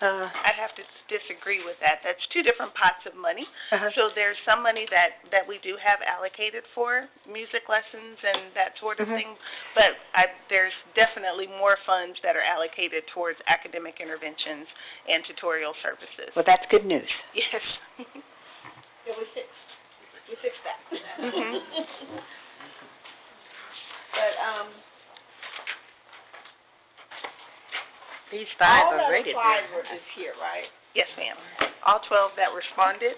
I'd have to disagree with that. That's 2 different pots of money. So there's some money that we do have allocated for music lessons and that sort of thing, but there's definitely more funds that are allocated towards academic interventions and tutorial services. Well, that's good news. Yes. Yeah, we fixed that. Mm-hmm. But These five All are that rated applied very is here, right? Yes, ma'am. All 12 that responded,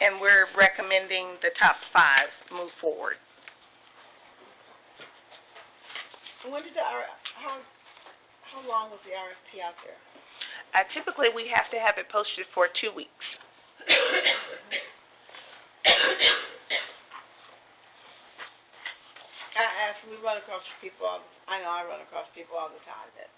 and we're recommending the top 5 move forward. When did how long was the RFP out there? Typically, we have to have it posted for 2 weeks. We run across people, I know I run across people all the time that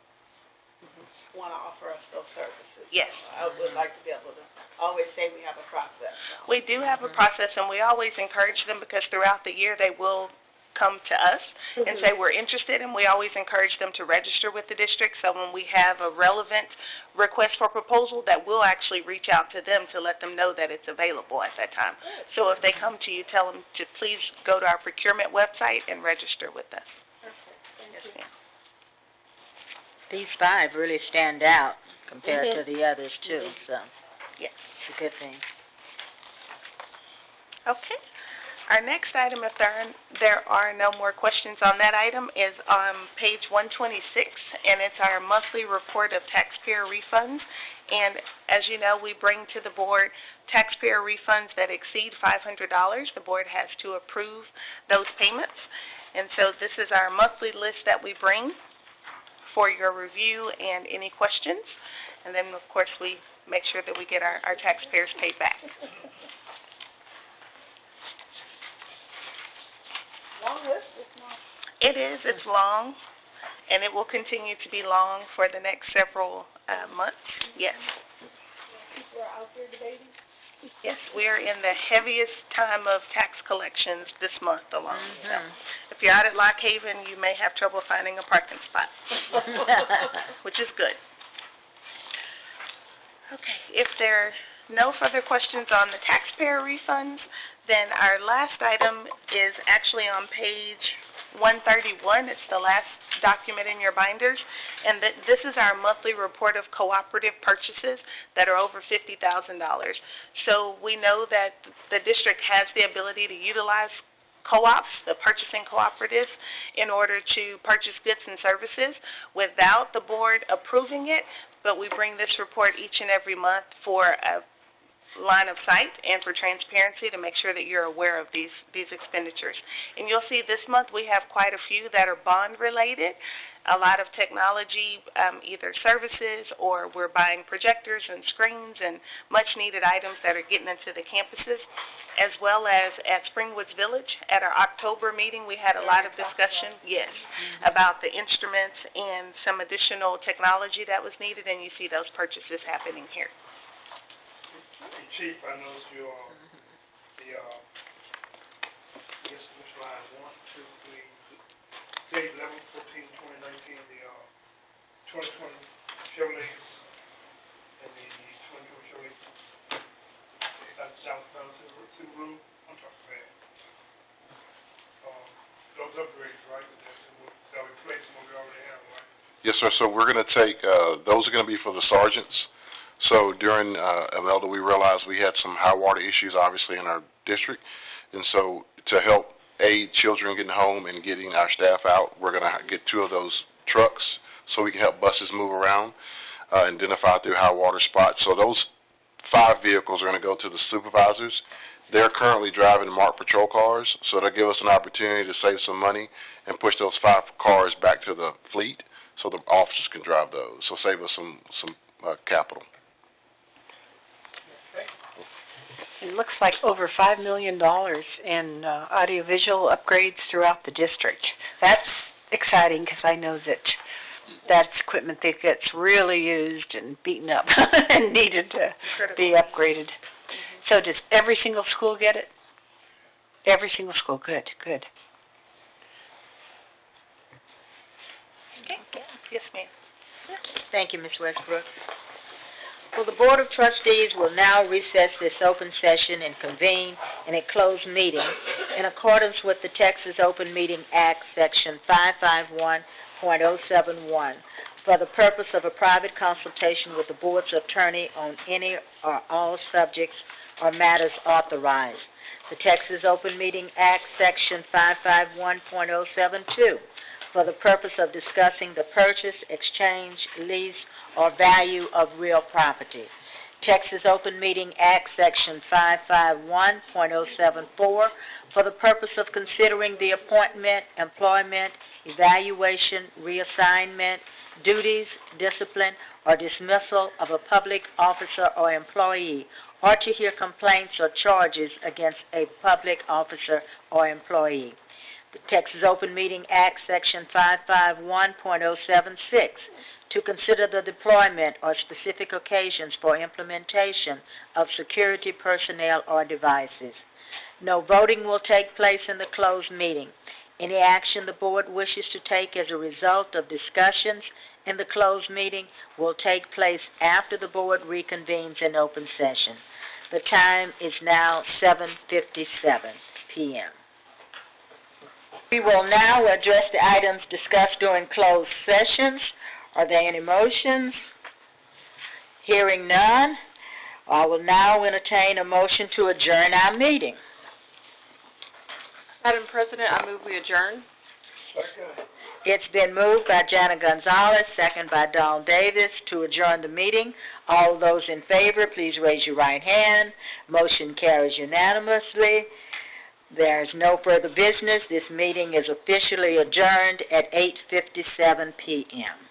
want to offer us those services. Yes. I would like to be able to always say we have a process. So. We do have a process, and we always encourage them because throughout the year they will come to us and say we're interested, and we always encourage them to register with the district. So when we have a relevant request for proposal, that we'll actually reach out to them to let them know that it's available at that time. So if they come to you, tell them to please go to our procurement website and register with us. Perfect. Thank Yes, you. ma'am. These 5 really stand out compared to the others too, so Yes. it's a good thing. Okay. Our next item, if there are no more questions on that item, is on page 126, and it's our monthly report of taxpayer refunds. And as you know, we bring to the board taxpayer refunds that exceed $500. The board has to approve those payments. And so this is our monthly list that we bring for your review and any questions. And then, of course, we make sure that we get our taxpayers paid back. Long list, it's not. It is. It's long, and it will continue to be long for the next several months. Yes. People are out there debating. Yes, we are in the heaviest time of tax collections this month alone. So if you're out at Lock Haven, you may have trouble finding a parking spot, which is good. Okay, if there are no further questions on the taxpayer refunds, then our last item is actually on page 131. It's the last document in your binders, and this is our monthly report of cooperative purchases that are over $50,000. So we know that the district has the ability to utilize co-ops, the purchasing cooperatives, in order to purchase goods and services without the board approving it, but we bring this report each and every month for a line of sight and for transparency to make sure that you're aware of these expenditures. And you'll see this month we have quite a few that are bond related, a lot of technology, either services, or we're buying projectors and screens and much needed items that are getting into the campuses, as well as at Springwoods Village. At our October meeting, we had a lot of discussion, yes, about the instruments and some additional technology that was needed, and you see those purchases happening here. Chief, I noticed you, which line, 1, 2, 3, page 11, 14, 2019, the, 2020 Chevrolets, and the 2020 Chevrolet, that's southbound Subaru, I'm talking about. Those upgrades, right, that replace what we already have, right? Yes, sir. So we're going to take, those are going to be for the sergeants. So during Imelda, we realized we had some high water issues, obviously, in our district. And so to help aid children getting home and getting our staff out, we're going to get 2 of those trucks so we can help buses move around, identify through high water spots. So those 5 vehicles are going to go to the supervisors. They're currently driving marked patrol cars, so they'll give us an opportunity to save some money and push those 5 cars back to the fleet so the officers can drive those. So save us some capital. It looks like over $5 million in audiovisual upgrades throughout the district. That's exciting because I know that that's equipment that gets really used and beaten up and needed to be upgraded. So does every single school get it? Every single school. Good, good. Okay. Yes, ma'am. Thank you, Ms. Westbrook. Well, the Board of Trustees will now recess this open session and convene in a closed meeting in accordance with the Texas Open Meeting Act, Section 551.071, for the purpose of a private consultation with the Board's attorney on any or all subjects or matters authorized. The Texas Open Meeting Act, Section 551.072, for the purpose of discussing the purchase, exchange, lease, or value of real property. Texas Open Meeting Act, Section 551.074, for the purpose of considering the appointment, employment, evaluation, reassignment, duties, discipline, or dismissal of a public officer or employee, or to hear complaints or charges against a public officer or employee. The Texas Open Meeting Act, Section 551.076, to consider the deployment or specific occasions for implementation of security personnel or devices. No voting will take place in the closed meeting. Any action the board wishes to take as a result of discussions in the closed meeting will take place after the board reconvenes in open session. The time is now 7:57 p.m. We will now address the items discussed during closed sessions. Are there any motions? Hearing none, I will now entertain a motion to adjourn our meeting. Madam President, I move we adjourn. Second. It's been moved by Jana Gonzalez, second by Dawn Davis, to adjourn the meeting. All those in favor, please raise your right hand. Motion carries unanimously. There is no further business. This meeting is officially adjourned at 8:57 p.m.